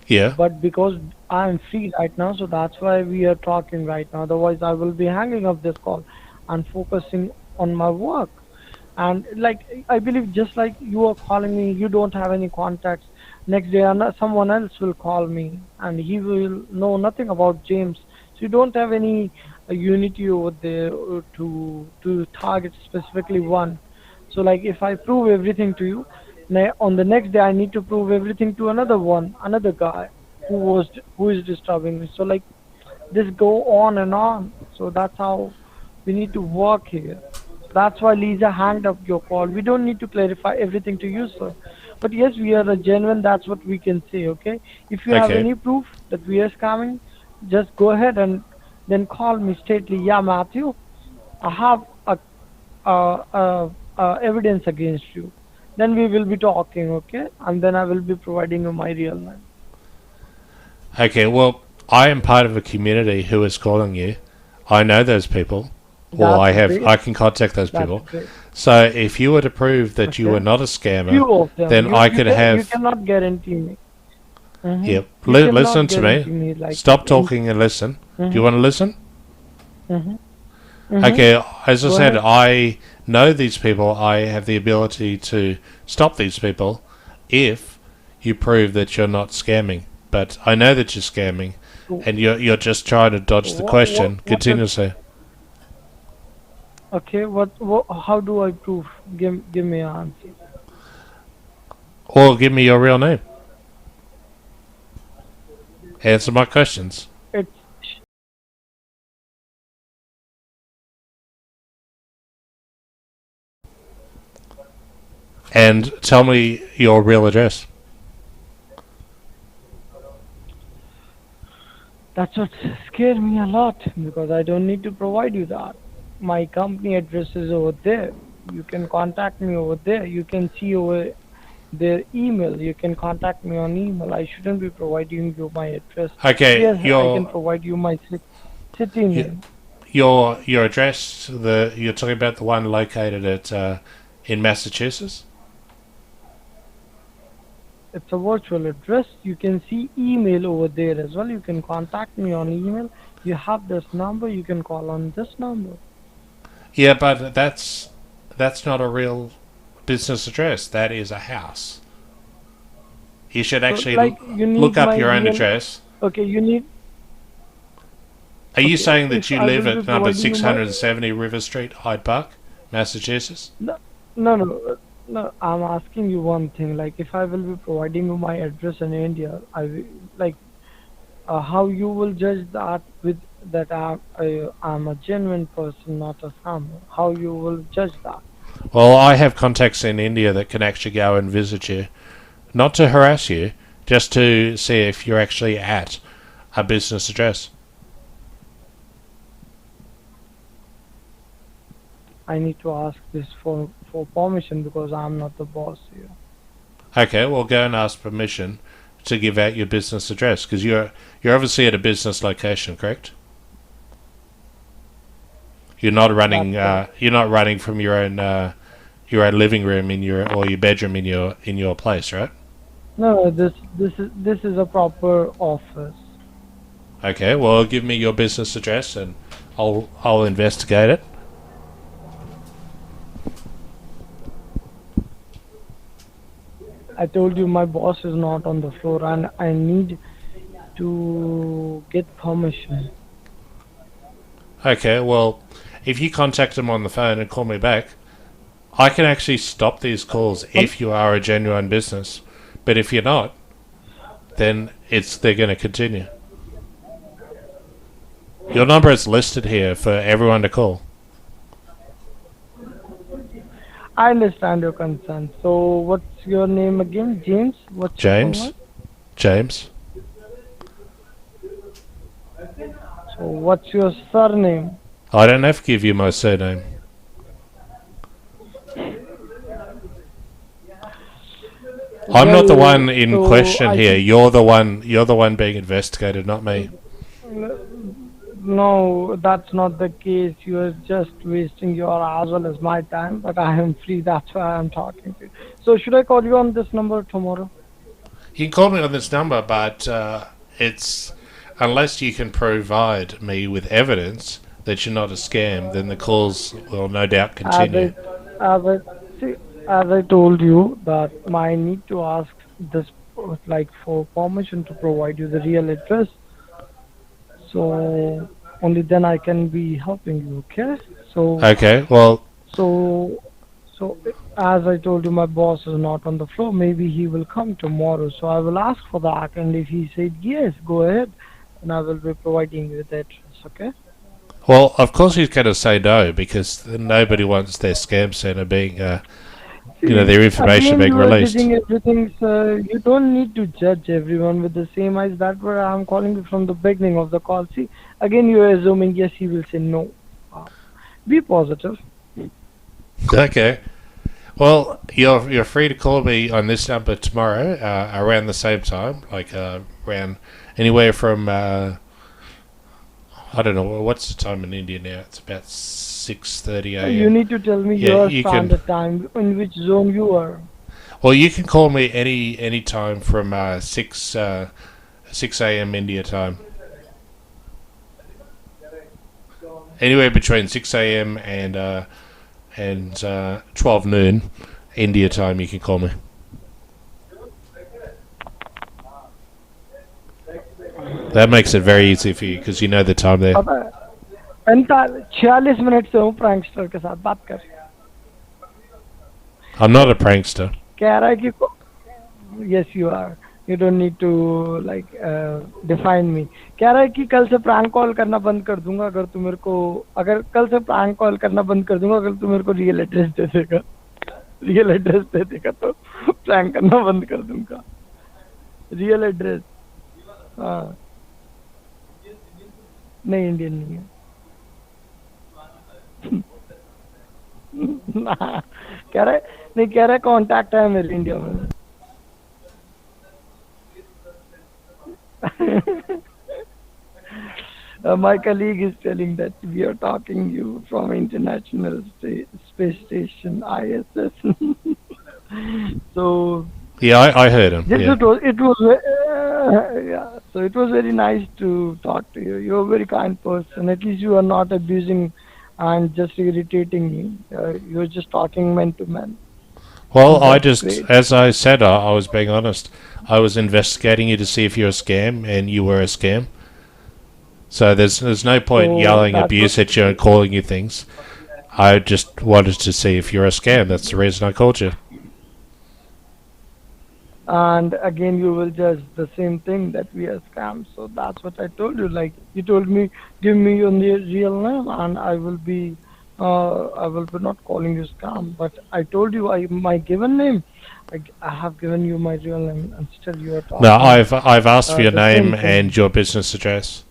Yeah. But because I'm free right now, so that's why we are talking right now. Otherwise, I will be hanging up this call and focusing on my work. And like, I believe just like you are calling me, you don't have any contacts. Next day, someone else will call me, and he will know nothing about James. So you don't have any unity over there to target specifically one. So like, if I prove everything to you, on the next day I need to prove everything to another guy who is disturbing me. So like, this go on and on. So that's how we need to work here. That's why Lisa hanged up your call. We don't need to clarify everything to you, sir. But yes, we are a genuine. That's what we can say. Okay. If you have Okay. any proof that we are scamming, just go ahead and then call me straightly. Yeah, Matthew, I have evidence against you. Then we will be talking, okay? And then I will be providing you my real name. Okay, well, I am part of a community who is calling you. I know those people. Well, That's I great. can contact those That's people. great. So if you were to prove that you were Okay. not a scammer, Few of them. then I could You have. cannot guarantee me. Mm-hmm. Yep. You cannot Listen to guarantee me. me like. Stop talking and listen. Do you Mm-hmm. want to listen? Mm-hmm. Mm-hmm. Okay, as I Go said, ahead. I know these people. I have the ability to stop these people if you prove that you're not scamming. But I know that you're scamming, So, and you're just trying to dodge the question what is, continuously. okay, what, how do I prove? Give me an answer. Or give me your real name. Answer my questions. It's And tell me your real address. That's what scared me a lot because I don't need to provide you that. My company address is over there. You can contact me over there. You can see over their email. You can contact me on email. I shouldn't be providing you my address. Okay, Yes, I can provide you my city name. your address. You're talking about the one located at in Massachusetts. It's a virtual address. You can see email over there as well. You can contact me on email. You have this number. You can call on this number. Yeah, but that's not a real business address. That is a house. You should So, actually like, you look need up my your own real. address. Okay, you need. Are you Okay, saying that if you I live will be at number providing you my. 670 River Street, Hyde Park, Massachusetts? No, no. I'm asking you one thing. Like, if I will be providing you my address in India, I will, like, how you will judge that with that I'm a genuine person, not a scammer. How you will judge that? Well, I have contacts in India that can actually go and visit you, not to harass you, just to see if you're actually at a business address. I need to ask this for permission because I'm not the boss here. Okay, well, go and ask permission to give out your business address because you're obviously at a business location, correct? You're not running. That's You're not running from your own living room in your bedroom in your place, right? no. This is a proper office. Okay, well, give me your business address and I'll investigate it. I told you my boss is not on the floor and I need to get permission. Okay, well, if you contact them on the phone and call me back, I can actually stop these calls if you are a genuine business, but if you're not, then they're going to continue. Your number is listed here for everyone to call. I understand your concern. So, what's your name again? James? What's your full James? name? James? So, what's your surname? I don't have to give you my surname. I'm not the one in so question I here. think- You're the one being investigated, not me. No, that's not the case. You are just wasting your as well as my time. But I am free. That's why I'm talking to you. So, should I call you on this number tomorrow? You can call me on this number, but it's unless you can provide me with evidence that you're not a scam, then the calls will no doubt continue. As I told you that I need to ask this like for permission to provide you the real address. So only then I can be helping you. Okay? Okay, well, So so as I told you, my boss is not on the floor. Maybe he will come tomorrow. So I will ask for that, and if he said yes, go ahead, and I will be providing you the address. Okay? of course he's going to say no because nobody wants their scam center being, their information Again, being you are released. judging everything, sir. You don't need to judge everyone with the same eyes. That's where I'm calling you from the beginning of the call. See, again, you are assuming yes, he will say no. Uh, be positive. Okay. Well, you're free to call me on this number tomorrow around the same time, like around anywhere from I don't know what's the time in India now. It's about 6:30 a.m. You need to tell me Yeah, your you can- standard time, in which zone you are. Well, you can call me any time from 6 a.m. India time. Anywhere between 6 a.m. and 12 noon India time, you can call me. That makes it very easy for you because you know the time there. पता है 46 minute से हूँ prankster के साथ बात कर I'm not a prankster. कह रहा है कि yes you are, you don't need to like define me. कह रहा है कि कल से प्रैंक कॉल करना बंद कर दूंगा अगर तू मेरे को रियल एड्रेस दे देगा तो प्रैंक करना बंद कर दूंगा. रियल एड्रेस हाँ नहीं इंडियन नहीं है. कह रहा है कांटेक्ट है मेरे इंडिया में. My colleague is telling that we are talking you from International Space Station ISS. So Yeah, I heard him. yes, Yeah. it was yeah. So it was very nice to talk to you. You're a very kind person. At least you are not abusing and just irritating me. You're just talking man to man. Well, That's great. as I said, I was being honest. I was investigating you to see if you're a scam, and you were a scam. So there's no point So yelling that's abuse what- at you and calling you things. I just wanted to see if you're a scam. That's the reason I called you. And again, you will judge the same thing that we are scams. So that's what I told you. Like you told me, give me your real name, and I will be not calling you scam. But I told you my given name. I have given you my real name, and still you are talking. No, I've asked for your the same name thing. and your business address.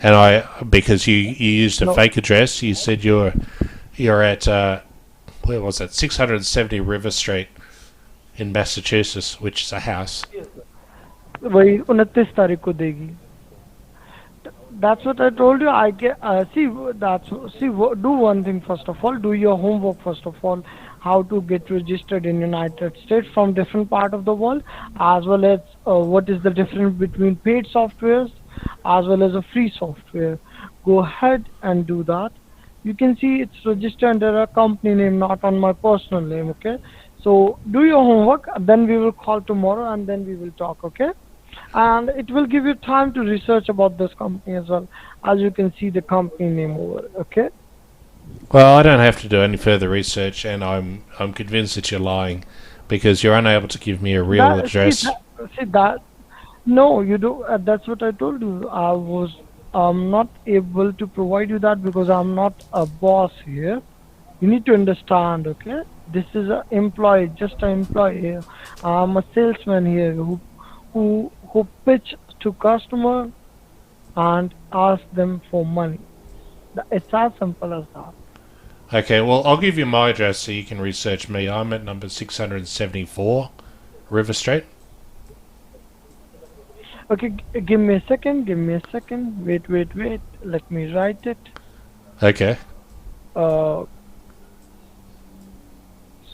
And because you used a No. fake address, you said you're at where was that? 670 River Street in Massachusetts, which is a house. वही 29 तारीख को देगी. That's what I told you. I get do one thing first of all. Do your homework first of all. How to get registered in United States from different part of the world, as well as what is the difference between paid softwares as well as a free software. Go ahead and do that. You can see it's registered under a company name, not on my personal name. Okay. So do your homework. Then we will call tomorrow, and then we will talk. Okay. And it will give you time to research about this company as well. As you can see the company name over. Okay. Well, I don't have to do any further research, and I'm convinced that you're lying, because you're unable to give me a real That see address. that see that no, you do. That's what I told you. I'm not able to provide you that because I'm not a boss here. You need to understand, okay? This is a employee, just an employee here. I'm a salesman here who pitch to customer and ask them for money. It's as simple as that. Okay, well, I'll give you my address so you can research me. I'm at number 674 River Street. Okay, give me a second. Give me a second. Wait, wait, wait. Let me write it. Okay. Uh,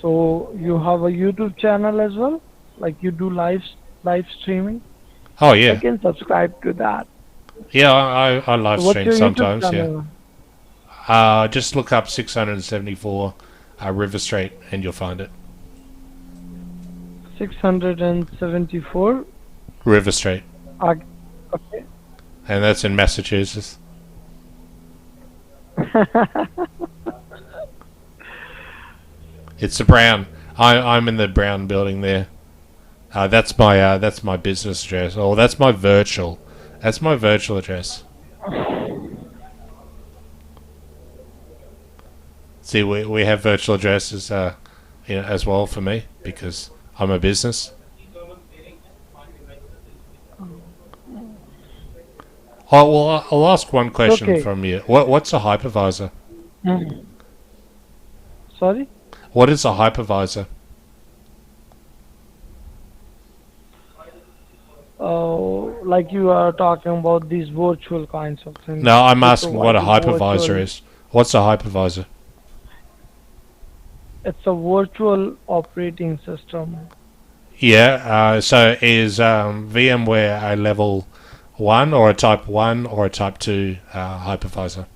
so you have a YouTube channel as well, like you do live streaming. Oh, I yeah. can subscribe to that. Yeah, I live So what's stream your YouTube sometimes, yeah. channel? Just look up 674 River Street and you'll find it. 674. River Street. Okay. And that's in Massachusetts. It's the Brown. I'm in the Brown building there. That's my business address. Oh, that's my virtual. That's my virtual address. See, we have virtual addresses, as well for me because I'm a business. Oh well, I'll ask one question Okay. from you. What's a hypervisor? Mhm. Sorry? What is a hypervisor? Like you are talking about these virtual kinds of things. No, I'm They asking what provide a you hypervisor virtual. is. What's a hypervisor? It's a virtual operating system. Yeah. So is VMware a level 1 or a type 1 or a type 2 hypervisor?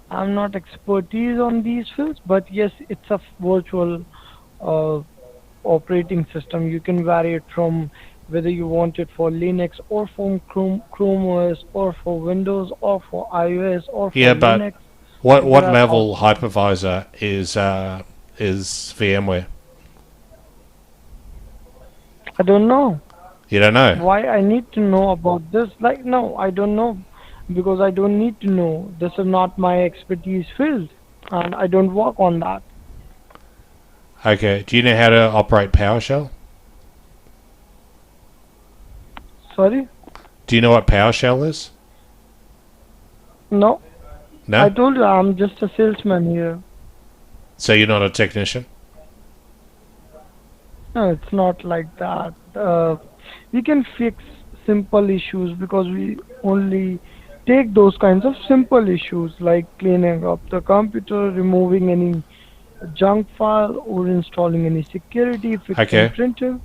I'm not expertise on these fields, but yes, it's a virtual uh, operating system. You can vary it from whether you want it for Linux or for Chrome OS or for Windows or for iOS or for Yeah, but Linux. what There are level options. hypervisor is VMware? I don't know You don't know. why I need to know about this. Like, no, I don't know because I don't need to know. This is not my expertise field, and I don't work on that. Okay. Do you know how to operate PowerShell? Sorry? Do you know what PowerShell is? No, I No. told you I'm just a salesman here. So you're not a technician. No, it's not like that. We can fix simple issues because we only take those kinds of simple issues like cleaning up the computer, removing any junk file, or installing any security, fixing Okay. printer.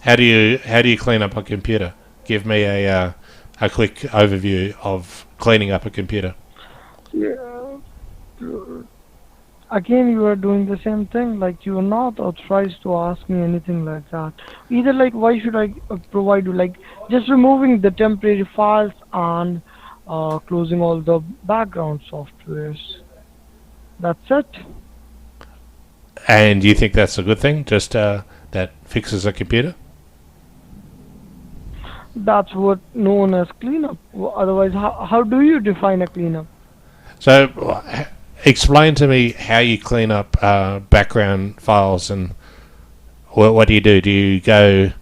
How do you clean up a computer? Give me a quick overview of cleaning up a computer. Yeah. Again, you are doing the same thing. Like you are not authorized to ask me anything like that. Either like, why should I provide you? Like just removing the temporary files and closing all the background softwares. That's it. And you think that's a good thing? Just that fixes a computer? That's what known as cleanup. Otherwise, how do you define a cleanup? So, explain to me how you clean up background files and what do you do? Do you go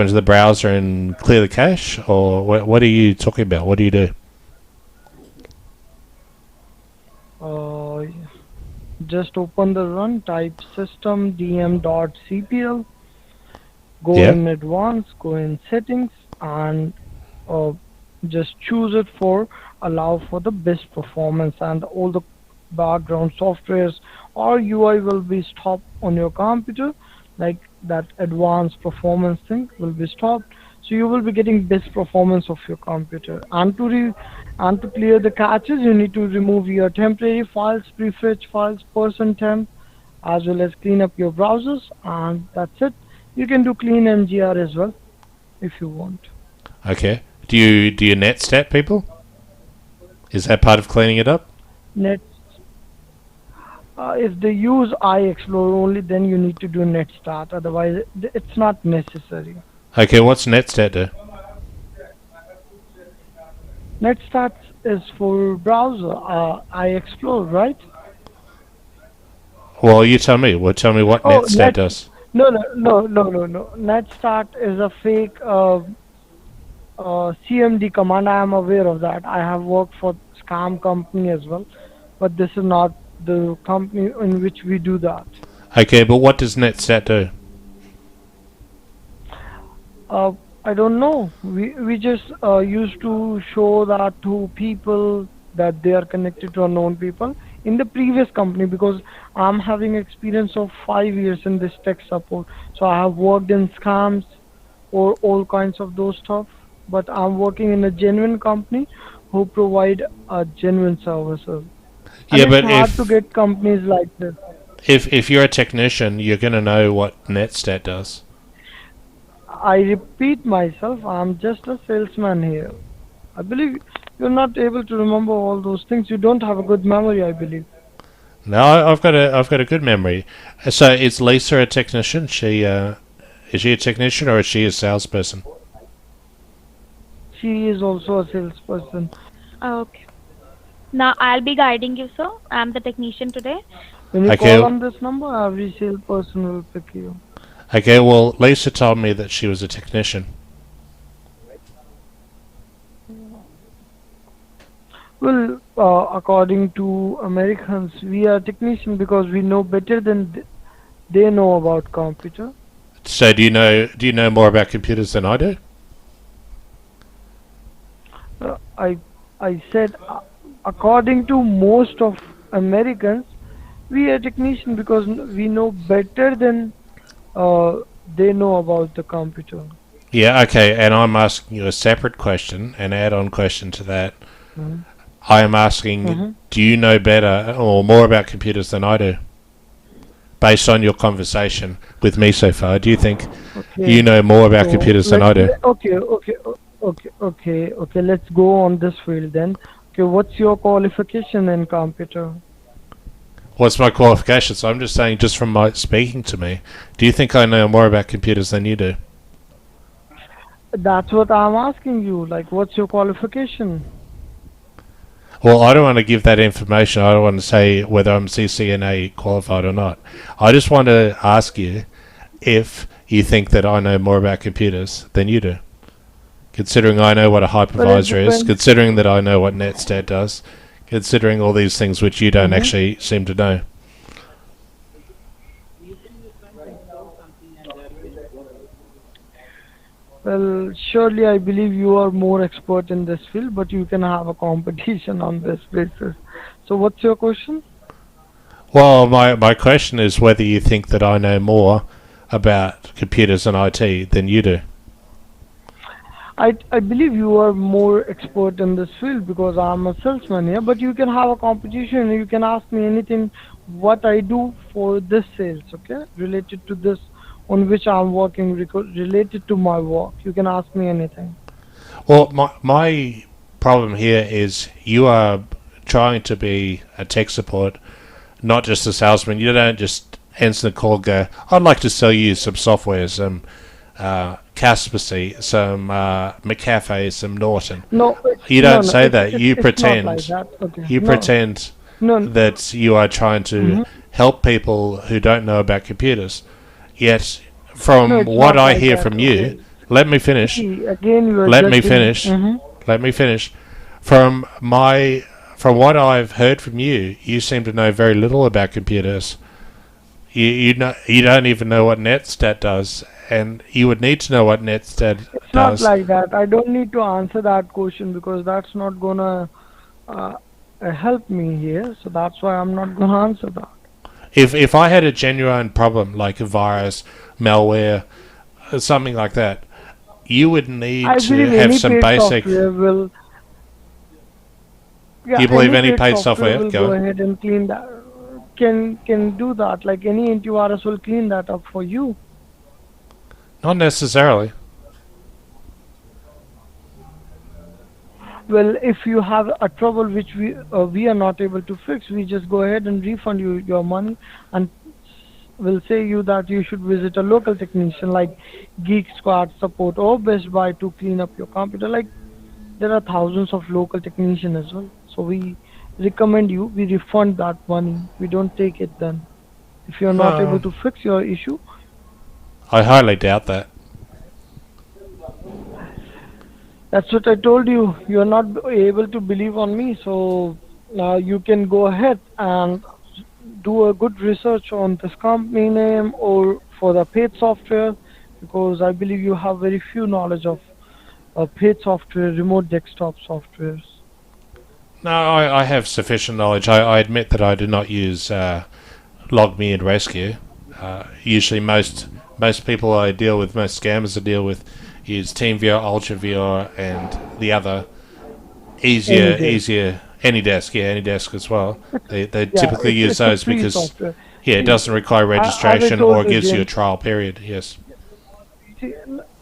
into the browser and clear the cache, or what are you talking about? What do you do? Uh, just open the run, type system dm.cpl, go Yeah. in advanced, go in settings, and uh, just choose it for allow for the best performance, and all the background softwares or UI will be stopped on your computer, like that advanced performance thing will be stopped, so you will be getting best performance of your computer. And to clear the caches, you need to remove your temporary files, prefetch files, temp, as well as clean up your browsers, and that's it. You can do clean mgr as well if you want. Okay. Do you netstat people? Is that part of cleaning it up? Net. If they use iExplore only, then you need to do netstat. Otherwise, it's not necessary. Okay, what's netstat do? Netstat is for browser, iExplore, right? Well, you tell me. Well, tell me what Oh, netstat does. no. Netstat is a fake CMD command. I am aware of that. I have worked for scam company as well, but this is not the company in which we do that. Okay, but what does netstat do? I don't know. We just used to show that to people that they are connected to unknown people in the previous company, because I'm having experience of 5 years in this tech support. So I have worked in scams or all kinds of those stuff. But I'm working in a genuine company who provide genuine services. And Yeah, it's but hard to get companies like this. if you're a technician, you're going to know what netstat does. I repeat myself, I'm just a salesman here. I believe you're not able to remember all those things. You don't have a good memory, I believe. No, I've got a good memory. So is Lisa a technician? Is she a technician or is she a salesperson? She is also a salesperson. Okay. Now I'll be guiding you, sir. I'm the technician today. When you Okay. call on this number, every salesperson will pick you. Okay, well, Lisa told me that she was a technician. Well, according to Americans, we are technician because we know better than they know about computer. So do you know more about computers than I do? I said, according to most of Americans, we are technician because we know better than they know about the computer. Yeah, okay, and I'm asking you a separate question, an add-on question to that. Mhm. I am asking, Mhm. do you know better or more about computers than I do? Based on your conversation with me so far, do you think you Okay. know more about So computers than let, I do? okay. Let's go on this field then. Okay, what's your qualification in computer? What's my qualifications? I'm just saying, just from my speaking to me, do you think I know more about computers than you do? That's what I'm asking you. Like, what's your qualification? Well, I don't want to give that information. I don't want to say whether I'm CCNA qualified or not. I just want to ask you if you think that I know more about computers than you do. Considering I know what a Well, it hypervisor is, depends. considering that I know what netstat does, considering all these things which you don't Hmm. actually seem to know. Well, surely I believe you are more expert in this field, but you can have a competition on this basis. So, what's your question? Well, my question is whether you think that I know more about computers and IT than you do. I believe you are more expert in this field because I'm a salesman here, but you can have a competition and you can ask me anything what I do for this sales, okay? Related to this on which I'm working, related to my work. You can ask me anything. Well, my problem here is you are trying to be a tech support, not just a salesman. You don't just answer the call and go, I'd like to sell you some software, some Kaspersky, some McAfee, some Norton. No, You no, don't no, say that. You it's not like pretend. that. Okay, You no, pretend no. that you are trying to Mm-hmm. help people who don't know about computers. Yet, No, from it's what not I like hear that. from Okay. you, let me finish. See, again, you are Let me judging. finish. Let me finish. From what I've heard from you, you seem to know very little about computers. You don't even know what netstat does, and you would need to know what netstat It's not does. like that. I don't need to answer that question because that's not gonna uh, help me here. So that's why I'm not gonna answer that. If I had a genuine problem like a virus, malware, something like that, you would need I to believe have any some paid basic. software will, yeah, You believe any any paid paid software software? will Go go on. ahead and clean that. Can do that. Like any antivirus will clean that up for you. Not necessarily. Well, if you have a trouble which we are not able to fix, we just go ahead and refund you your money, and will say you that you should visit a local technician like Geek Squad support or Best Buy to clean up your computer. Like there are thousands of local technicians as well. So we recommend you, we refund that money. We don't take it then. If you're not able Um, to fix your issue, I highly doubt that. that's what I told you. You're not able to believe on me, so you can go ahead and do a good research on this company name or for the paid software, because I believe you have very few knowledge of paid software, remote desktop softwares. No, I have sufficient knowledge. I admit that I do not use LogMe and Rescue. Usually, most people I deal with, most scammers I deal with, use TeamViewer, UltraViewer, and the other Any day. easier AnyDesk as well. They Yeah, typically use it's a those free because software. it See, doesn't require as I registration told or you, gives you a James. trial period. Yes. See,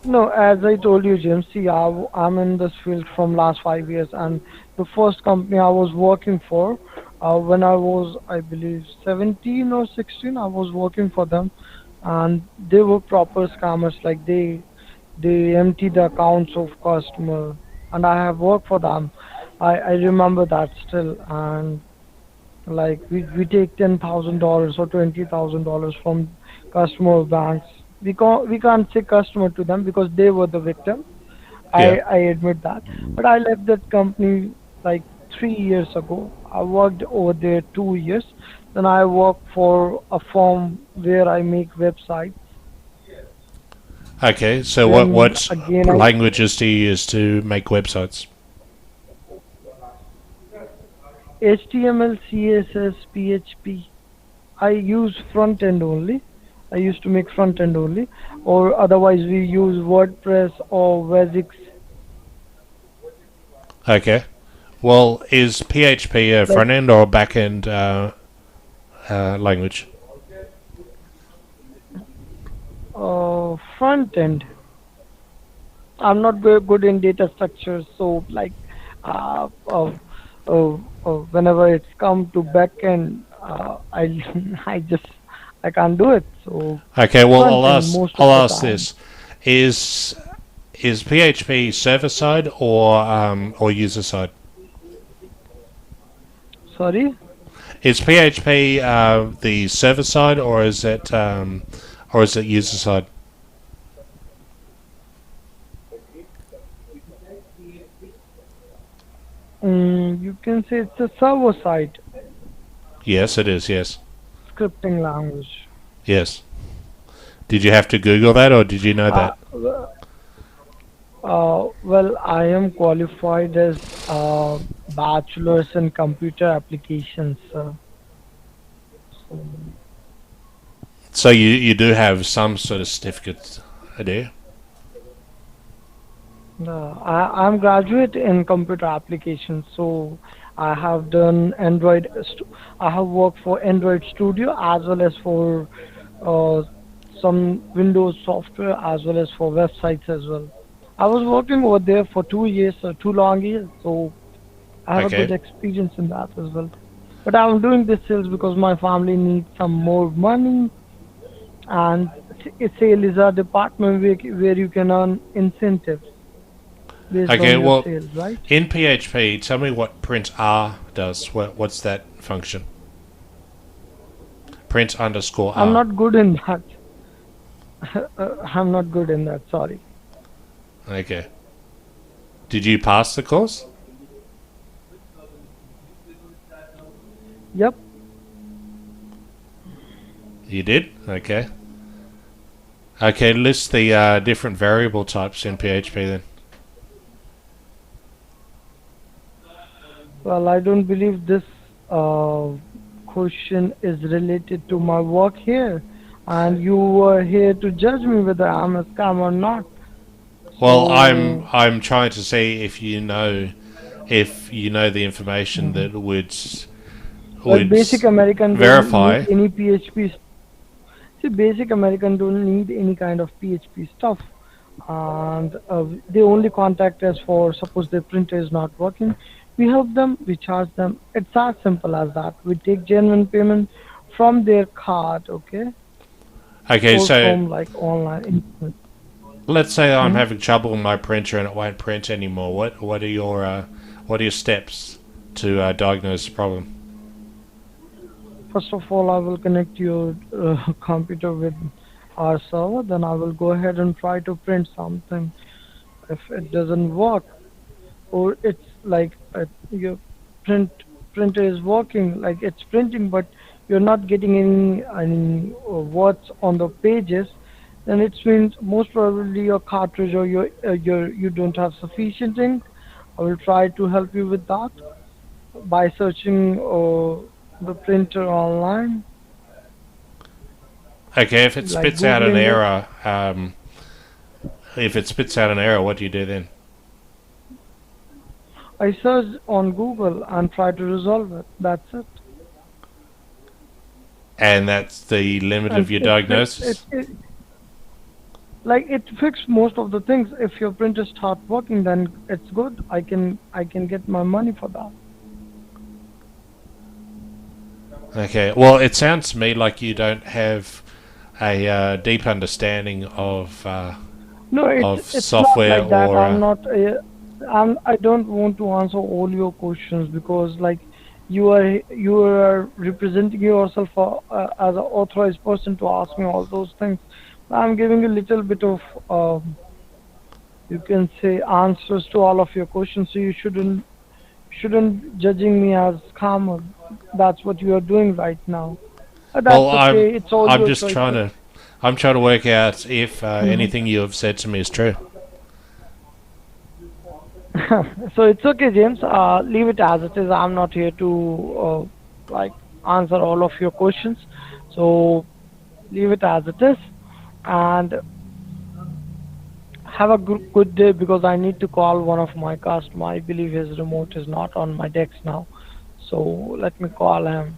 no, as I told you, James. See, I'm in this field from last 5 years, and the first company I was working for, when I was, I believe, 17 or 16, I was working for them, and they were proper scammers. Like they empty the accounts of customer, and I have worked for them. I remember that still, and like we take $10,000 or $20,000 from customer banks. We can't say customer to them because they were the victim. Yeah. I admit that, but I left that company like 3 years ago. I worked over there 2 years. Then I worked for a firm where I make websites. Okay. So Then what again, languages do you use to make websites? HTML, CSS, PHP. I use front end only. I used to make front end only, or otherwise we use WordPress or Wesix. Okay. Well, is PHP a Like front end or a back end language? front end. I'm not very good in data structures, so like uh, uh, whenever it's come to back end, I I just I can't do it. So Okay. Well, front end most of I'll the ask time. this: is is PHP server side or user side? Sorry. Is PHP the server side or is it user side? You can say it's a server side Yes, it is. Yes, scripting language. yes. Did you have to Google that or did you know Uh, that? well, I am qualified as bachelor's in computer applications. So, So you do have some sort of certificate, do you? I'm graduate in computer applications. So I have done Android. I have worked for Android Studio as well as for uh, some Windows software as well as for websites as well. I was working over there for 2 years, 2 long years. So I have a good Okay. experience in that as well. But I'm doing this sales because my family needs some more money, and sale is a department where you can earn incentives based Okay. on your Well, sales, right? in PHP, tell me what print R does. What's that function? Print underscore I'm R. not good in that. I'm not good in that. Sorry. Okay. Did you pass the course? Yep. You did? Okay. Okay, list the different variable types in PHP then. Well, I don't believe this uh, question is related to my work here, and you were here to judge me whether I'm a scam or not. Well, So, I'm trying to see if you know the information mhm. that Well, would basic American don't need verify. any PHP. See, basic American don't need any kind of PHP stuff. and they only contact us for suppose their printer is not working. We help them, we charge them. It's as simple as that. We take genuine payment from their card, okay, Okay, or so from like online. let's say I'm Mhm. having trouble with my printer and it won't print anymore. What are your steps to diagnose the problem? First of all, I will connect your computer with our server. Then I will go ahead and try to print something. If it doesn't work, or it's like your print printer is working, like it's printing, but you're not getting any words on the pages, then it means most probably your cartridge or your you don't have sufficient ink. I will try to help you with that by searching the printer online, Okay, if it like spits out an googling it. error, what do you do then? I search on Google and try to resolve it. That's it. And that's the limit And of your diagnosis? it like it fixed most of the things. If your printer start working, then it's good. I can get my money for that. Okay, well, it sounds to me like you don't have a deep understanding No, of it's not software like that. or. I don't want to answer all your questions because like you are representing yourself as an authorized person to ask me all those things. I'm giving a little bit of you can say answers to all of your questions, so you shouldn't judging me as scammer. That's what you are doing right now. Well, That's okay. It's all I'm your just trying choices. to I'm trying to work out if Mhm. anything you have said to me is true. So it's okay, James. Leave it as it is. I'm not here to like answer all of your questions. So leave it as it is, and have a good day because I need to call one of my customers. I believe his remote is not on my desk now. So let me call him.